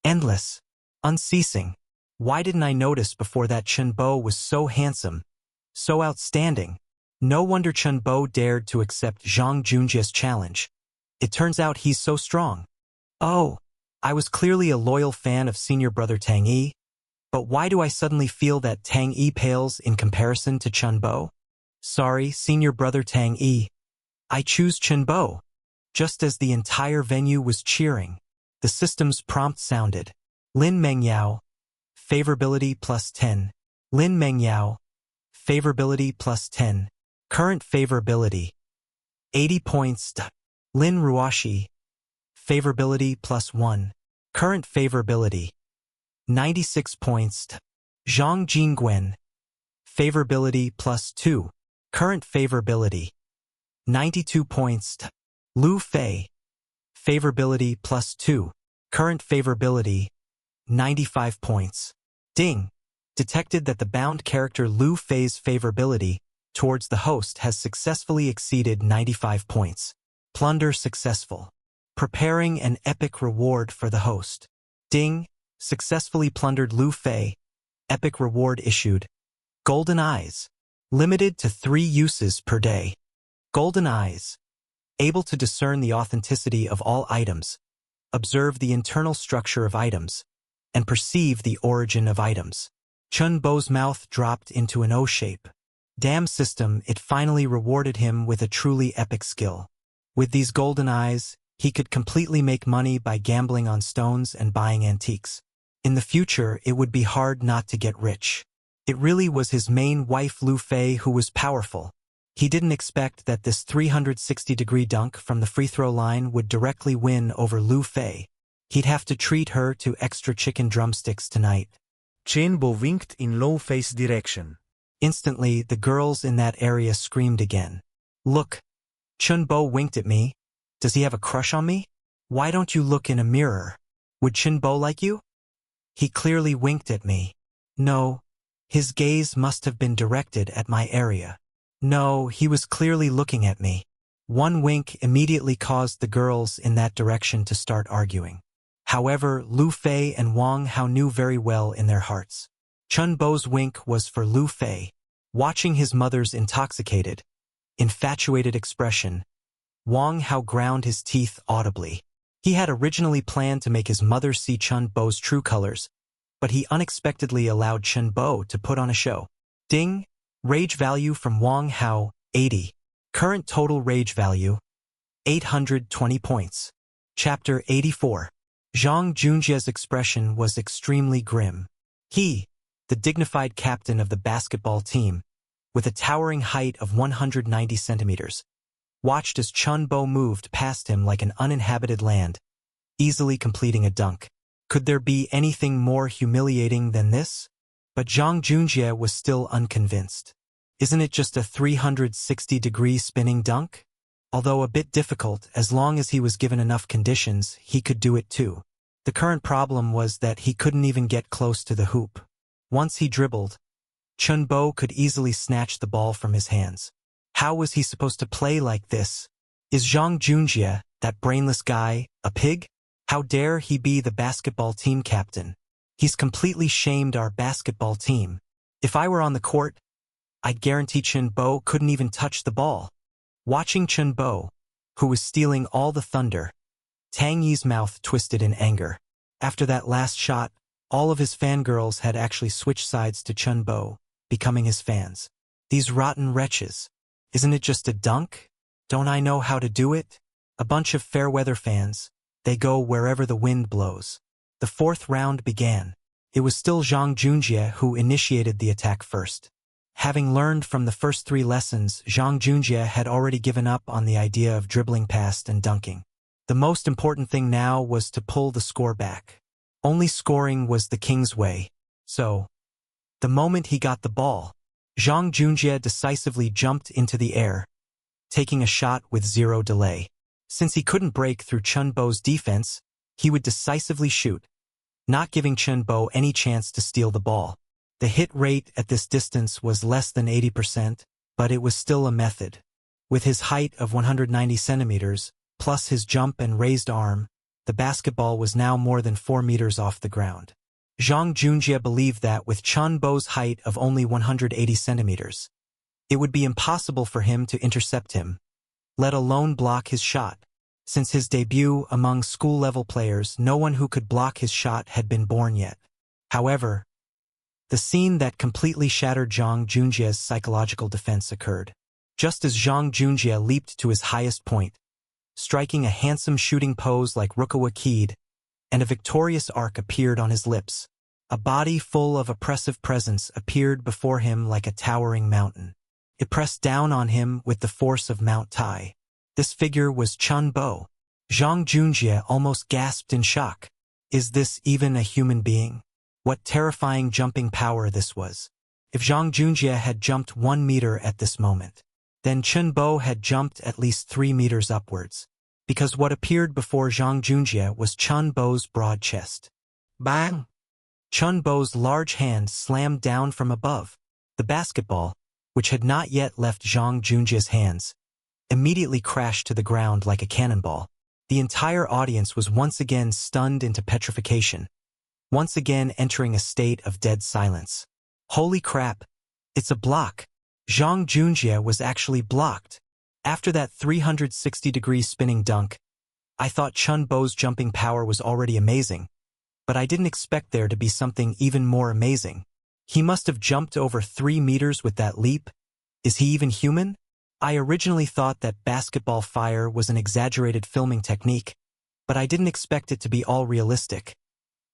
Endless. Unceasing. Why didn't I notice before that Chun Bo was so handsome, so outstanding? No wonder Chun Bo dared to accept Zhang Junjie's challenge. It turns out he's so strong. Oh, I was clearly a loyal fan of senior brother Tang Yi, but why do I suddenly feel that Tang Yi pales in comparison to Chun Bo? Sorry, senior brother Tang Yi. I choose Chun Bo. Just as the entire venue was cheering, the system's prompt sounded. Lin Mengyao, favorability +10. Lin Mengyao, favorability +10. Current favorability, 80 points. Lin Ruoshi. Favorability +1. Current favorability. 96 points. Zhang Jingwen. Favorability +2. Current favorability. 92 points. Lu Fei. Favorability +2. Current favorability. 95 points. Ding. Detected that the bound character Lu Fei's favorability towards the host has successfully exceeded 95 points. Plunder successful. Preparing an epic reward for the host. Ding. Successfully plundered Lu Fei. Epic reward issued. Golden Eyes. Limited to 3 uses per day. Golden Eyes. Able to discern the authenticity of all items, observe the internal structure of items, and perceive the origin of items. Chun Bo's mouth dropped into an O shape. Damn system, it finally rewarded him with a truly epic skill. With these golden eyes, he could completely make money by gambling on stones and buying antiques. In the future, it would be hard not to get rich. It really was his main wife Lu Fei who was powerful. He didn't expect that this 360-degree dunk from the free throw line would directly win over Lu Fei. He'd have to treat her to extra chicken drumsticks tonight. Chen Bo winked in Lu Fei's direction. Instantly, the girls in that area screamed again. Look, Chun Bo winked at me. Does he have a crush on me? Why don't you look in a mirror? Would Chun Bo like you? He clearly winked at me. No, his gaze must have been directed at my area. No, he was clearly looking at me. One wink immediately caused the girls in that direction to start arguing. However, Lu Fei and Wang Hao knew very well in their hearts. Chun Bo's wink was for Lu Fei. Watching his mother's intoxicated, infatuated expression, Wang Hao ground his teeth audibly. He had originally planned to make his mother see Chun Bo's true colors, but he unexpectedly allowed Chun Bo to put on a show. Ding! Rage value from Wang Hao, 80. Current total rage value, 820 points. Chapter 84. Zhang Junjie's expression was extremely grim. He, the dignified captain of the basketball team, with a towering height of 190 centimeters, watched as Chun Bo moved past him like an uninhabited land, easily completing a dunk. Could there be anything more humiliating than this? But Zhang Junjie was still unconvinced. Isn't it just a 360-degree spinning dunk? Although a bit difficult, as long as he was given enough conditions, he could do it too. The current problem was that he couldn't even get close to the hoop. Once he dribbled, Chun Bo could easily snatch the ball from his hands. How was he supposed to play like this? Is Zhang Junjie, that brainless guy, a pig? How dare he be the basketball team captain? He's completely shamed our basketball team. If I were on the court, I'd guarantee Chun Bo couldn't even touch the ball. Watching Chun Bo, who was stealing all the thunder, Tang Yi's mouth twisted in anger. After that last shot, all of his fangirls had actually switched sides to Chun Bo, becoming his fans. These rotten wretches. Isn't it just a dunk? Don't I know how to do it? A bunch of fair-weather fans. They go wherever the wind blows. The 4th round began. It was still Zhang Junjie who initiated the attack first. Having learned from the first 3 lessons, Zhang Junjie had already given up on the idea of dribbling past and dunking. The most important thing now was to pull the score back. Only scoring was the king's way. So, the moment he got the ball, Zhang Junjie decisively jumped into the air, taking a shot with 0 delay. Since he couldn't break through Chun Bo's defense, he would decisively shoot, not giving Chun Bo any chance to steal the ball. The hit rate at this distance was less than 80%, but it was still a method. With his height of 190 centimeters, plus his jump and raised arm, the basketball was now more than 4 meters off the ground. Zhang Junjie believed that with Chun Bo's height of only 180 centimeters, it would be impossible for him to intercept him, let alone block his shot. Since his debut among school-level players, no one who could block his shot had been born yet. However, the scene that completely shattered Zhang Junjie's psychological defense occurred. Just as Zhang Junjie leaped to his highest point, striking a handsome shooting pose like Rukawa Kid, and a victorious arc appeared on his lips. A body full of oppressive presence appeared before him like a towering mountain. It pressed down on him with the force of Mount Tai. This figure was Chun Bo. Zhang Junjie almost gasped in shock. Is this even a human being? What terrifying jumping power this was. If Zhang Junjie had jumped 1 meter at this moment, then Chun Bo had jumped at least 3 meters upwards, because what appeared before Zhang Junjie was Chun Bo's broad chest. Bang! Chun Bo's large hand slammed down from above. The basketball, which had not yet left Zhang Junjie's hands, immediately crashed to the ground like a cannonball. The entire audience was once again stunned into petrification, once again entering a state of dead silence. Holy crap! It's a block! Zhang Junjie was actually blocked. After that 360-degree spinning dunk, I thought Chun Bo's jumping power was already amazing, but I didn't expect there to be something even more amazing. He must have jumped over 3 meters with that leap. Is he even human? I originally thought that basketball fire was an exaggerated filming technique, but I didn't expect it to be all realistic.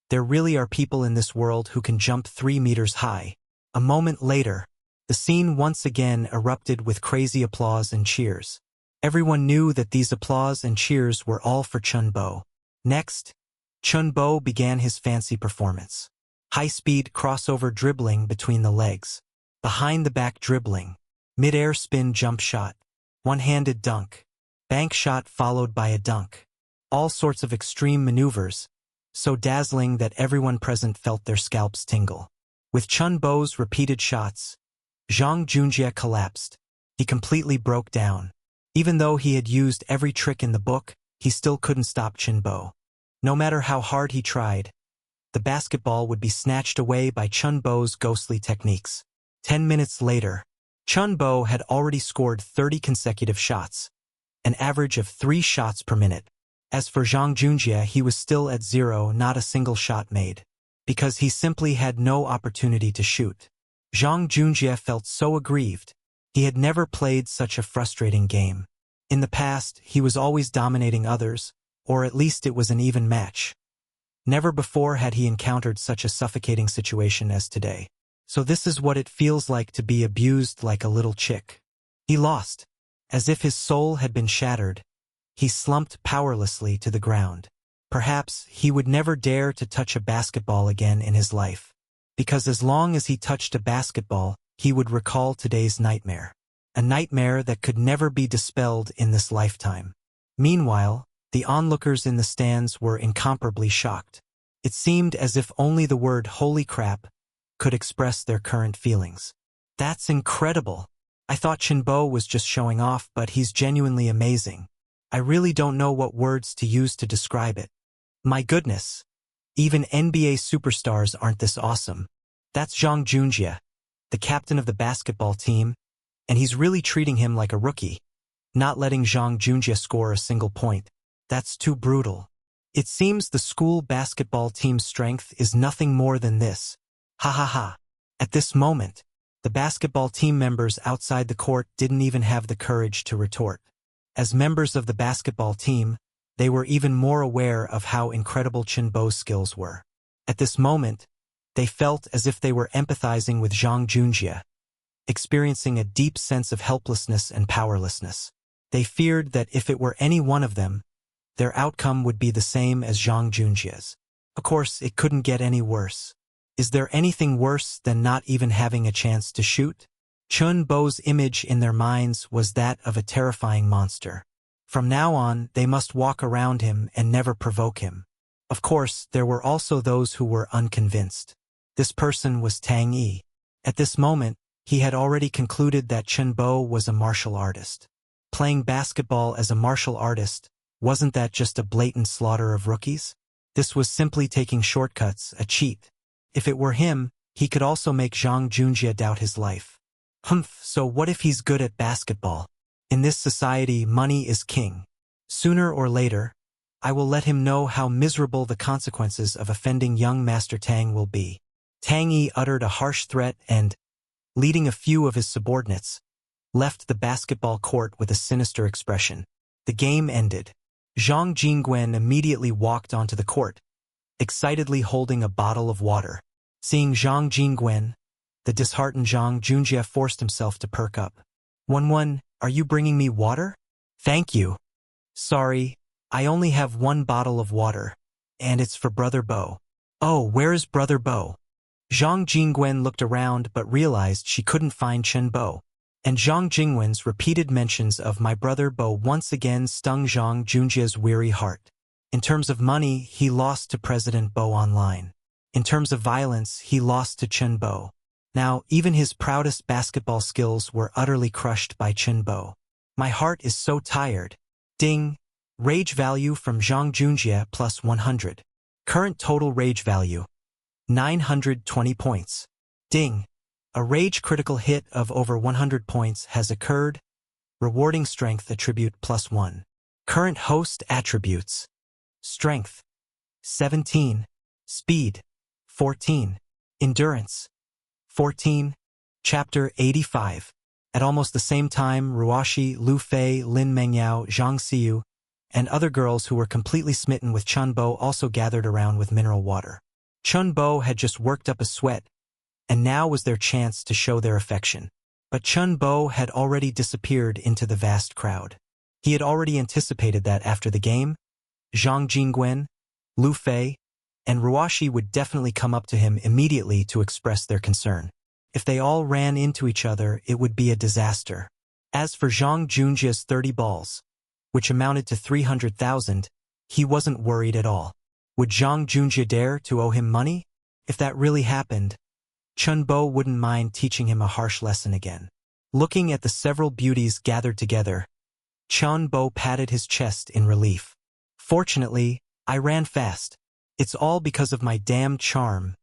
There really are people in this world who can jump 3 meters high. A moment later, the scene once again erupted with crazy applause and cheers. Everyone knew that these applause and cheers were all for Chun Bo. Next, Chun Bo began his fancy performance. High-speed crossover dribbling between the legs, behind-the-back dribbling, mid-air spin jump shot, one-handed dunk, bank shot followed by a dunk. All sorts of extreme maneuvers, so dazzling that everyone present felt their scalps tingle. With Chun Bo's repeated shots, Zhang Junjie collapsed. He completely broke down. Even though he had used every trick in the book, he still couldn't stop Chun Bo. No matter how hard he tried, the basketball would be snatched away by Chun Bo's ghostly techniques. 10 minutes later, Chun Bo had already scored 30 consecutive shots, an average of 3 shots per minute. As for Zhang Junjie, he was still at 0, not a single shot made, because he simply had no opportunity to shoot. Zhang Junjie felt so aggrieved. He had never played such a frustrating game. In the past, he was always dominating others, or at least it was an even match. Never before had he encountered such a suffocating situation as today. So this is what it feels like to be abused like a little chick. He lost. As if his soul had been shattered, he slumped powerlessly to the ground. Perhaps he would never dare to touch a basketball again in his life, because as long as he touched a basketball, he would recall today's nightmare. A nightmare that could never be dispelled in this lifetime. Meanwhile, the onlookers in the stands were incomparably shocked. It seemed as if only the word "holy crap" could express their current feelings. That's incredible. I thought Chun Bo was just showing off, but he's genuinely amazing. I really don't know what words to use to describe it. My goodness. Even NBA superstars aren't this awesome. That's Zhang Junjie, the captain of the basketball team, and he's really treating him like a rookie, not letting Zhang Junjie score a single point. That's too brutal. It seems the school basketball team's strength is nothing more than this. Ha ha ha. At this moment, the basketball team members outside the court didn't even have the courage to retort. As members of the basketball team, they were even more aware of how incredible Chun Bo's skills were. At this moment, they felt as if they were empathizing with Zhang Junjie, experiencing a deep sense of helplessness and powerlessness. They feared that if it were any one of them, their outcome would be the same as Zhang Junjie's. Of course, it couldn't get any worse. Is there anything worse than not even having a chance to shoot? Chun Bo's image in their minds was that of a terrifying monster. From now on, they must walk around him and never provoke him. Of course, there were also those who were unconvinced. This person was Tang Yi. At this moment, he had already concluded that Chun Bo was a martial artist. Playing basketball as a martial artist, wasn't that just a blatant slaughter of rookies? This was simply taking shortcuts, a cheat. If it were him, he could also make Zhang Junjie doubt his life. Humph, so what if he's good at basketball? In this society, money is king. Sooner or later, I will let him know how miserable the consequences of offending young Master Tang will be. Tang Yi uttered a harsh threat and, leading a few of his subordinates, left the basketball court with a sinister expression. The game ended. Zhang Jingwen immediately walked onto the court, excitedly holding a bottle of water. Seeing Zhang Jingwen, the disheartened Zhang Junjie forced himself to perk up. "One, are you bringing me water?" Thank you. Sorry, I only have one bottle of water, and it's for Brother Bo. Oh, where is Brother Bo? Zhang Jingwen looked around but realized she couldn't find Chen Bo. And Zhang Jingwen's repeated mentions of my brother Bo once again stung Zhang Junjia's weary heart. In terms of money, he lost to President Bo online. In terms of violence, he lost to Chen Bo. Now, even his proudest basketball skills were utterly crushed by Chen Bo. My heart is so tired. Ding. Rage value from Zhang Junjia plus 100. Current total rage value. 920 points. Ding. A rage critical hit of over 100 points has occurred. Rewarding strength attribute plus 1. Current host attributes. Strength. 17. Speed. 14. Endurance. 14. Chapter 85. At almost the same time, Ruoshi, Lu Fei, Lin Mengyao, Zhang Xiu, and other girls who were completely smitten with Chun Bo also gathered around with mineral water. Chun Bo had just worked up a sweat, and now was their chance to show their affection. But Chun Bo had already disappeared into the vast crowd. He had already anticipated that after the game, Zhang Jingwen, Lu Fei, and Ruoshi would definitely come up to him immediately to express their concern. If they all ran into each other, it would be a disaster. As for Zhang Junjia's 30 balls, which amounted to 300,000, he wasn't worried at all. Would Zhang Junjia dare to owe him money? If that really happened, Chun Bo wouldn't mind teaching him a harsh lesson again. Looking at the several beauties gathered together, Chun Bo patted his chest in relief. Fortunately, I ran fast. It's all because of my damned charm,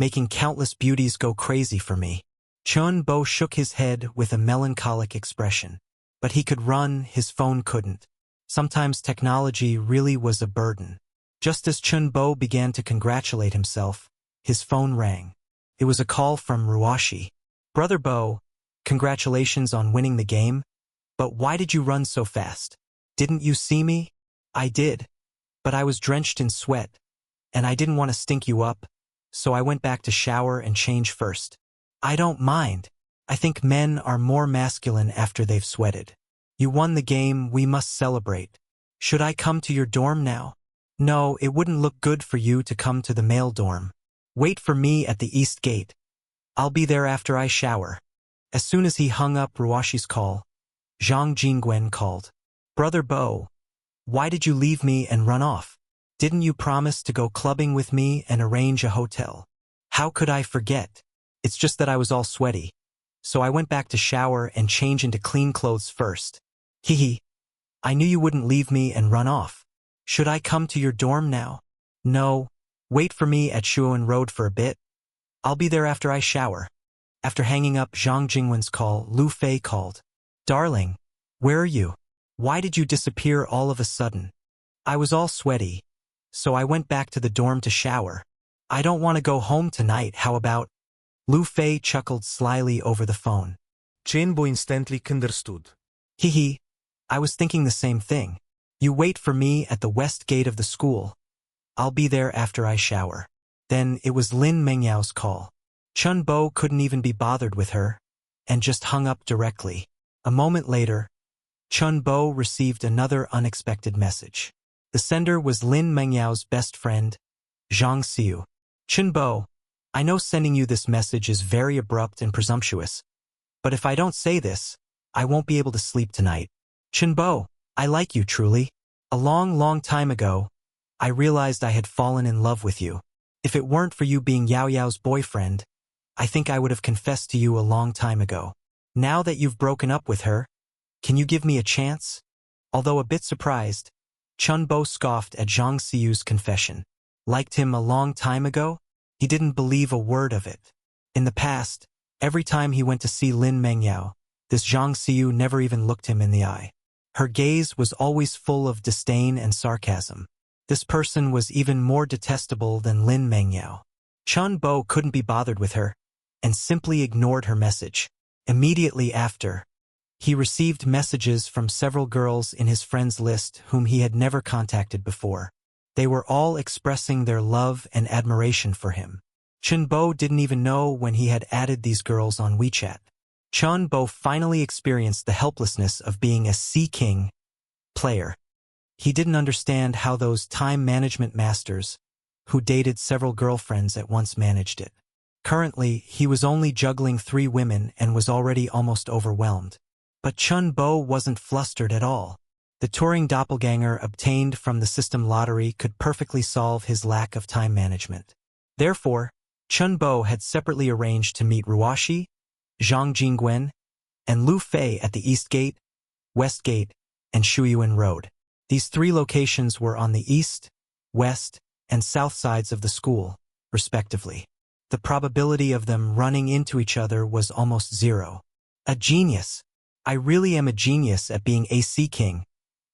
making countless beauties go crazy for me. Chun Bo shook his head with a melancholic expression. But he could run, his phone couldn't. Sometimes technology really was a burden. Just as Chun Bo began to congratulate himself, his phone rang. It was a call from Ruoshi. Brother Bo, congratulations on winning the game, but why did you run so fast? Didn't you see me? I did. But I was drenched in sweat, and I didn't want to stink you up, so I went back to shower and change first. I don't mind. I think men are more masculine after they've sweated. You won the game, we must celebrate. Should I come to your dorm now? No, it wouldn't look good for you to come to the male dorm. Wait for me at the east gate. I'll be there after I shower. As soon as he hung up Ruoshi's call, Zhang Jingwen called. Brother Bo, why did you leave me and run off? Didn't you promise to go clubbing with me and arrange a hotel? How could I forget? It's just that I was all sweaty. So I went back to shower and change into clean clothes first. Hehe. I knew you wouldn't leave me and run off. Should I come to your dorm now? No. Wait for me at Shuoan Road for a bit. I'll be there after I shower. After hanging up Zhang Jingwen's call, Lu Fei called. Darling, where are you? Why did you disappear all of a sudden? I was all sweaty, so I went back to the dorm to shower. I don't want to go home tonight, how about? Lu Fei chuckled slyly over the phone. Chen Bo instantly understood. Hehe, I was thinking the same thing. You wait for me at the west gate of the school. I'll be there after I shower. Then it was Lin Mengyao's call. Chun Bo couldn't even be bothered with her, and just hung up directly. A moment later, Chun Bo received another unexpected message. The sender was Lin Mengyao's best friend, Zhang Xiu. Chun Bo, I know sending you this message is very abrupt and presumptuous, but if I don't say this, I won't be able to sleep tonight. Chun Bo, I like you truly. A long, long time ago, I realized I had fallen in love with you. If it weren't for you being Yao Yao's boyfriend, I think I would have confessed to you a long time ago. Now that you've broken up with her, can you give me a chance? Although a bit surprised, Chun Bo scoffed at Zhang Xiu's confession. Liked him a long time ago? He didn't believe a word of it. In the past, every time he went to see Lin Mengyao, this Zhang Xiu never even looked him in the eye. Her gaze was always full of disdain and sarcasm. This person was even more detestable than Lin Mengyao. Chun Bo couldn't be bothered with her, and simply ignored her message. Immediately after, he received messages from several girls in his friends list whom he had never contacted before. They were all expressing their love and admiration for him. Chun Bo didn't even know when he had added these girls on WeChat. Chun Bo finally experienced the helplessness of being a sea king player. He didn't understand how those time management masters, who dated several girlfriends at once, managed it. Currently, he was only juggling 3 women and was already almost overwhelmed. But Chun Bo wasn't flustered at all. The touring doppelganger obtained from the system lottery could perfectly solve his lack of time management. Therefore, Chun Bo had separately arranged to meet Ruoshi, Zhang Jingwen, and Lu Fei at the East Gate, West Gate, and Shuyuan Road. These 3 locations were on the east, west, and south sides of the school, respectively. The probability of them running into each other was almost 0. A genius. I really am a genius at being AC King.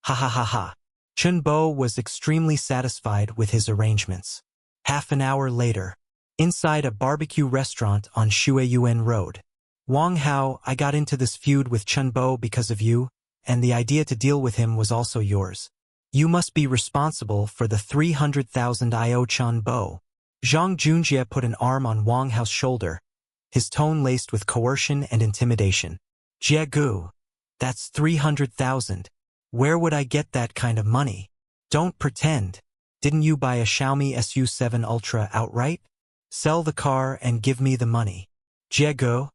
Ha ha ha ha. Chun Bo was extremely satisfied with his arrangements. Half an hour later, inside a barbecue restaurant on Shuyuan Road. Wang Hao, I got into this feud with Chun Bo because of you, and the idea to deal with him was also yours. You must be responsible for the 300,000 IO Chun Bo. Zhang Junjie put an arm on Wang Hao's shoulder, his tone laced with coercion and intimidation. Jiegu, that's 300,000. Where would I get that kind of money? Don't pretend. Didn't you buy a Xiaomi SU7 Ultra outright? Sell the car and give me the money. Jiegu,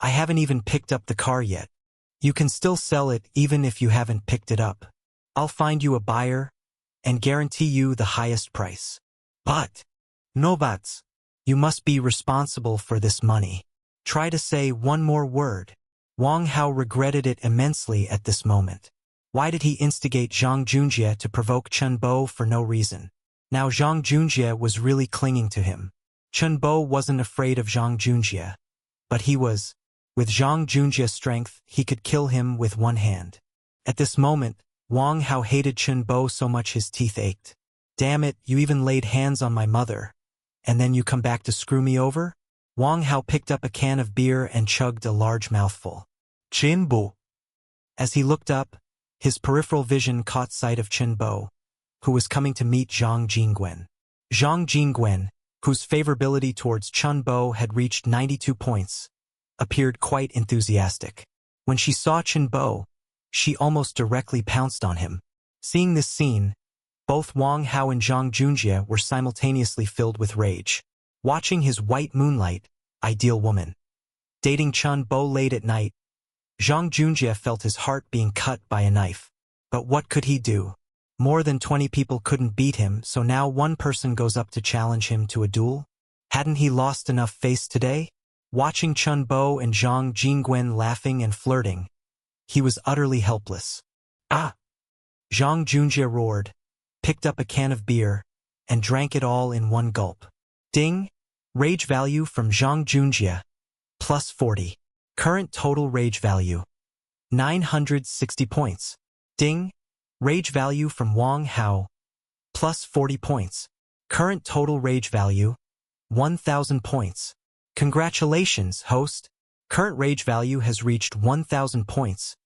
I haven't even picked up the car yet. You can still sell it even if you haven't picked it up. I'll find you a buyer and guarantee you the highest price. But, no buts. You must be responsible for this money. Try to say one more word. Wang Hao regretted it immensely at this moment. Why did he instigate Zhang Junjie to provoke Chun Bo for no reason? Now Zhang Junjie was really clinging to him. Chun Bo wasn't afraid of Zhang Junjie, but he was. With Zhang Junjie's strength, he could kill him with one hand. At this moment, Wang Hao hated Chun Bo so much his teeth ached. Damn it, you even laid hands on my mother. And then you come back to screw me over? Wang Hao picked up a can of beer and chugged a large mouthful. Chun Bo. As he looked up, his peripheral vision caught sight of Chun Bo, who was coming to meet Zhang Jingwen. Zhang Jingwen, whose favorability towards Chun Bo had reached 92 points, appeared quite enthusiastic. When she saw Chun Bo, she almost directly pounced on him. Seeing this scene, both Wang Hao and Zhang Junjie were simultaneously filled with rage. Watching his white moonlight, ideal woman, dating Chun Bo late at night, Zhang Junjie felt his heart being cut by a knife. But what could he do? More than 20 people couldn't beat him, so now one person goes up to challenge him to a duel? Hadn't he lost enough face today? Watching Chun Bo and Zhang Jingwen laughing and flirting, he was utterly helpless. Ah! Zhang Junjie roared, picked up a can of beer, and drank it all in one gulp. Ding! Rage value from Zhang Junjie. Plus 40. Current total rage value. 960 points. Ding! Rage value from Wang Hao. Plus 40 points. Current total rage value. 1,000 points. Congratulations, host. Current rage value has reached 1,000 points.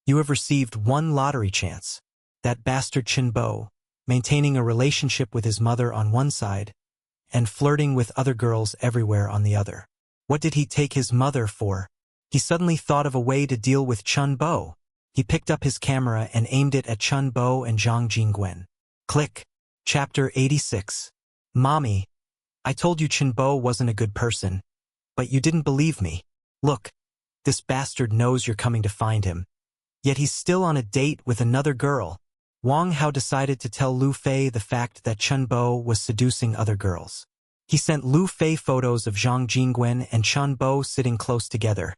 You have received 1 lottery chance. That bastard Chun Bo, maintaining a relationship with his mother on one side, and flirting with other girls everywhere on the other. What did he take his mother for? He suddenly thought of a way to deal with Chun Bo. He picked up his camera and aimed it at Chun Bo and Zhang Jingwen. Click. Chapter 86. Mommy, I told you Chun Bo wasn't a good person, but you didn't believe me. Look, this bastard knows you're coming to find him. Yet he's still on a date with another girl. Wang Hao decided to tell Lu Fei the fact that Chun Bo was seducing other girls. He sent Lu Fei photos of Zhang Jingwen and Chun Bo sitting close together,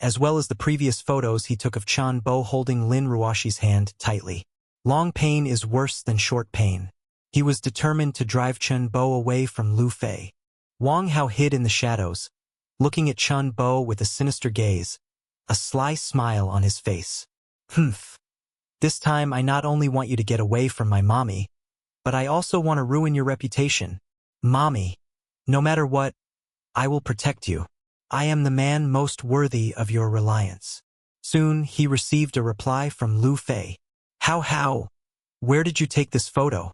as well as the previous photos he took of Chun Bo holding Lin Ruoshi's hand tightly. Long pain is worse than short pain. He was determined to drive Chun Bo away from Lu Fei. Wang Hao hid in the shadows, looking at Chun Bo with a sinister gaze, a sly smile on his face. Humph. This time I not only want you to get away from my mommy, but I also want to ruin your reputation. Mommy, no matter what, I will protect you. I am the man most worthy of your reliance. Soon he received a reply from Lu Fei. How? Where did you take this photo?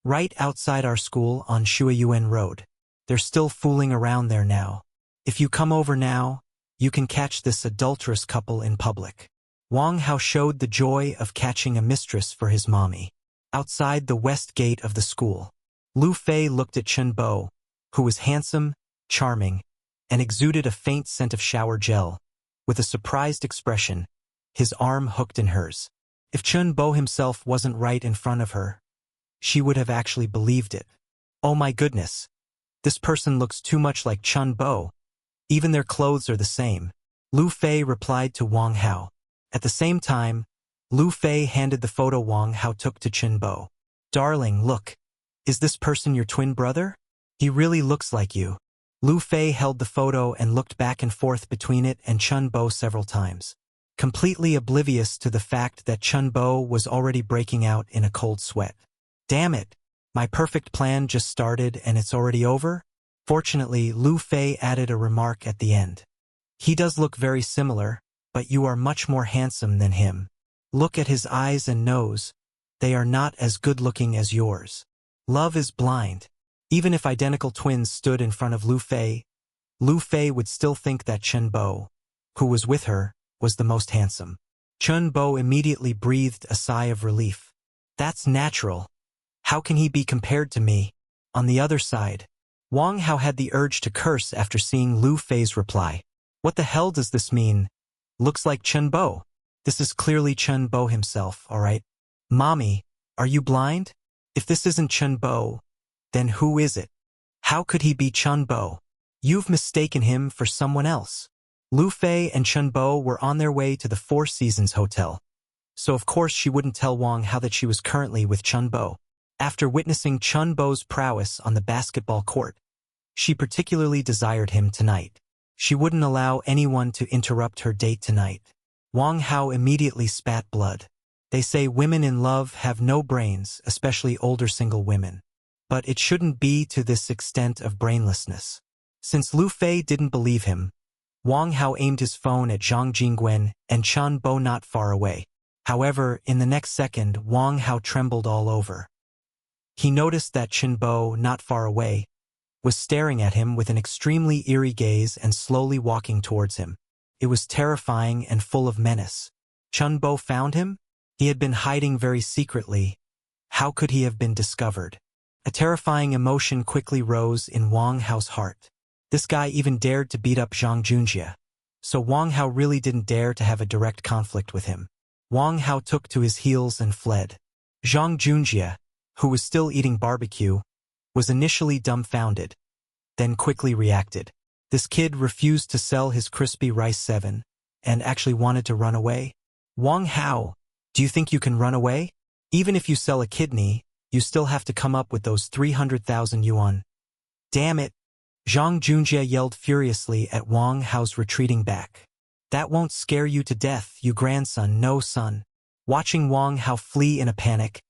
Right outside our school on Shuyuan Road. They're still fooling around there now. If you come over now, you can catch this adulterous couple in public. Wang Hao showed the joy of catching a mistress for his mommy. Outside the west gate of the school, Lu Fei looked at Chen Bo, who was handsome, charming, and exuded a faint scent of shower gel. With a surprised expression, his arm hooked in hers. If Chen Bo himself wasn't right in front of her, she would have actually believed it. Oh my goodness. This person looks too much like Chen Bo. Even their clothes are the same. Lu Fei replied to Wang Hao. At the same time, Lu Fei handed the photo Wang Hao took to Chen Bo. Darling, look. Is this person your twin brother? He really looks like you. Lu Fei held the photo and looked back and forth between it and Chen Bo several times, completely oblivious to the fact that Chen Bo was already breaking out in a cold sweat. Damn it! My perfect plan just started and it's already over? Fortunately, Lu Fei added a remark at the end. He does look very similar, but you are much more handsome than him. Look at his eyes and nose. They are not as good-looking as yours. Love is blind. Even if identical twins stood in front of Lu Fei would still think that Chen Bo, who was with her, was the most handsome. Chen Bo immediately breathed a sigh of relief. That's natural. How can he be compared to me? On the other side, Wang Hao had the urge to curse after seeing Lu Fei's reply. What the hell does this mean? Looks like Chen Bo. This is clearly Chen Bo himself, alright? Mommy, are you blind? If this isn't Chen Bo, then who is it? How could he be Chen Bo? You've mistaken him for someone else. Lu Fei and Chen Bo were on their way to the Four Seasons Hotel, so of course she wouldn't tell Wang Hao that she was currently with Chen Bo. After witnessing Chen Bo's prowess on the basketball court, she particularly desired him tonight. She wouldn't allow anyone to interrupt her date tonight. Wang Hao immediately spat blood. They say women in love have no brains, especially older single women. But it shouldn't be to this extent of brainlessness. Since Lu Fei didn't believe him, Wang Hao aimed his phone at Zhang Jingwen and Chen Bo not far away. However, in the next second, Wang Hao trembled all over. He noticed that Chen Bo, not far away, was staring at him with an extremely eerie gaze and slowly walking towards him. It was terrifying and full of menace. Chen Bo found him? He had been hiding very secretly. How could he have been discovered? A terrifying emotion quickly rose in Wang Hao's heart. This guy even dared to beat up Zhang Junjie. So Wang Hao really didn't dare to have a direct conflict with him. Wang Hao took to his heels and fled. Zhang Junjie, who was still eating barbecue, was initially dumbfounded, then quickly reacted. This kid refused to sell his crispy rice 7 and actually wanted to run away. Wang Hao, do you think you can run away? Even if you sell a kidney, you still have to come up with those 300,000 yuan. Damn it! Zhang Junjie yelled furiously at Wang Hao's retreating back. That won't scare you to death, you grandson, no son. Watching Wang Hao flee in a panic,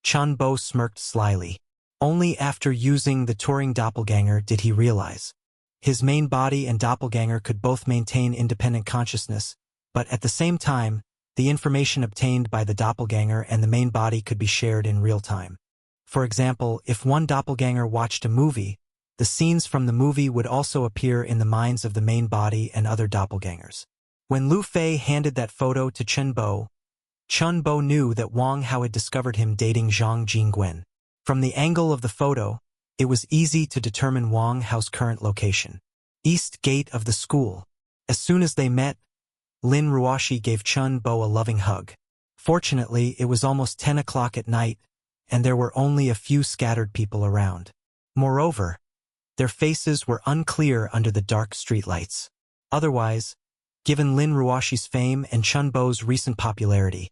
Chen Bo smirked slyly. Only after using the Turing doppelganger did he realize. His main body and doppelganger could both maintain independent consciousness, but at the same time, the information obtained by the doppelganger and the main body could be shared in real time. For example, if one doppelganger watched a movie, the scenes from the movie would also appear in the minds of the main body and other doppelgangers. When Lu Fei handed that photo to Chen Bo knew that Wang Hao had discovered him dating Zhang Jingwen. From the angle of the photo, it was easy to determine Wang Hao's current location. East gate of the school. As soon as they met, Lin Ruoshi gave Chen Bo a loving hug. Fortunately, it was almost 10 o'clock at night, and there were only a few scattered people around. Moreover, their faces were unclear under the dark streetlights. Otherwise, given Lin Ruoshi's fame and Chen Bo's recent popularity,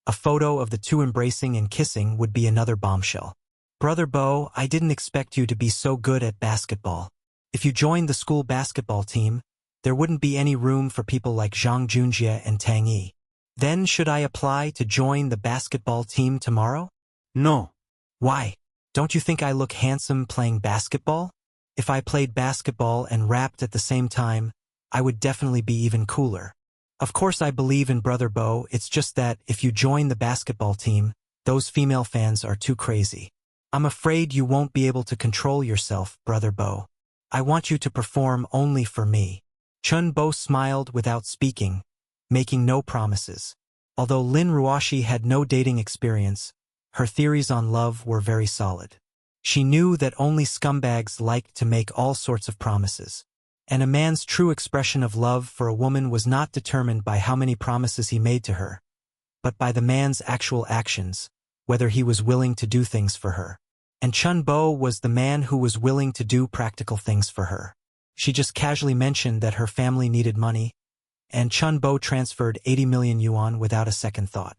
a photo of the two embracing and kissing would be another bombshell. Brother Bo, I didn't expect you to be so good at basketball. If you joined the school basketball team, there wouldn't be any room for people like Zhang Junjie and Tang Yi. Then should I apply to join the basketball team tomorrow? No. Why? Don't you think I look handsome playing basketball? If I played basketball and rapped at the same time, I would definitely be even cooler. Of course I believe in Brother Bo, it's just that if you join the basketball team, those female fans are too crazy. I'm afraid you won't be able to control yourself, Brother Bo. I want you to perform only for me. Chen Bo smiled without speaking, making no promises. Although Lin Ruoshi had no dating experience, her theories on love were very solid. She knew that only scumbags liked to make all sorts of promises. And a man's true expression of love for a woman was not determined by how many promises he made to her, but by the man's actual actions, whether he was willing to do things for her. And Chun Bo was the man who was willing to do practical things for her. She just casually mentioned that her family needed money, and Chun Bo transferred 80 million yuan without a second thought.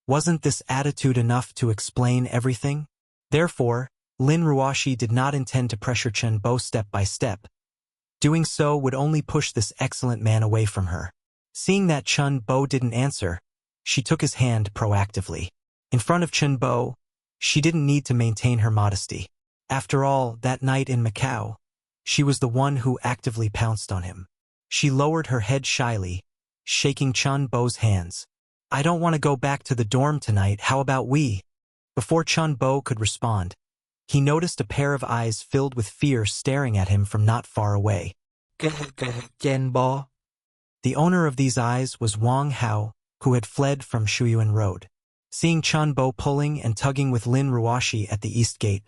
Wasn't this attitude enough to explain everything? Therefore, Lin Ruoshi did not intend to pressure Chun Bo step by step. Doing so would only push this excellent man away from her. Seeing that Chun Bo didn't answer, she took his hand proactively. In front of Chun Bo, she didn't need to maintain her modesty. After all, that night in Macau, she was the one who actively pounced on him. She lowered her head shyly, shaking Chun Bo's hands. "I don't want to go back to the dorm tonight, how about we?" Before Chun Bo could respond, he noticed a pair of eyes filled with fear staring at him from not far away. Chen Bo. The owner of these eyes was Wang Hao, who had fled from Shuyuan Road. Seeing Chun Bo pulling and tugging with Lin Ruoshi at the east gate,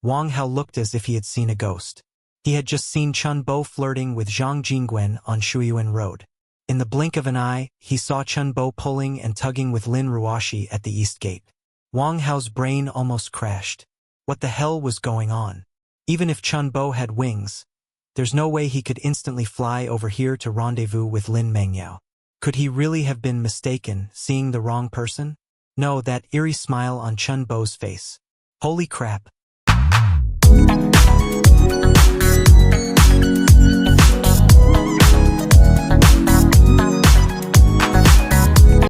Wang Hao looked as if he had seen a ghost. He had just seen Chun Bo flirting with Zhang Jingwen on Shuyuan Road. In the blink of an eye, he saw Chun Bo pulling and tugging with Lin Ruoshi at the east gate. Wang Hao's brain almost crashed. What the hell was going on? Even if Chun Bo had wings, there's no way he could instantly fly over here to rendezvous with Lin Mengyao. Could he really have been mistaken, seeing the wrong person? No, that eerie smile on Chun Bo's face. Holy crap,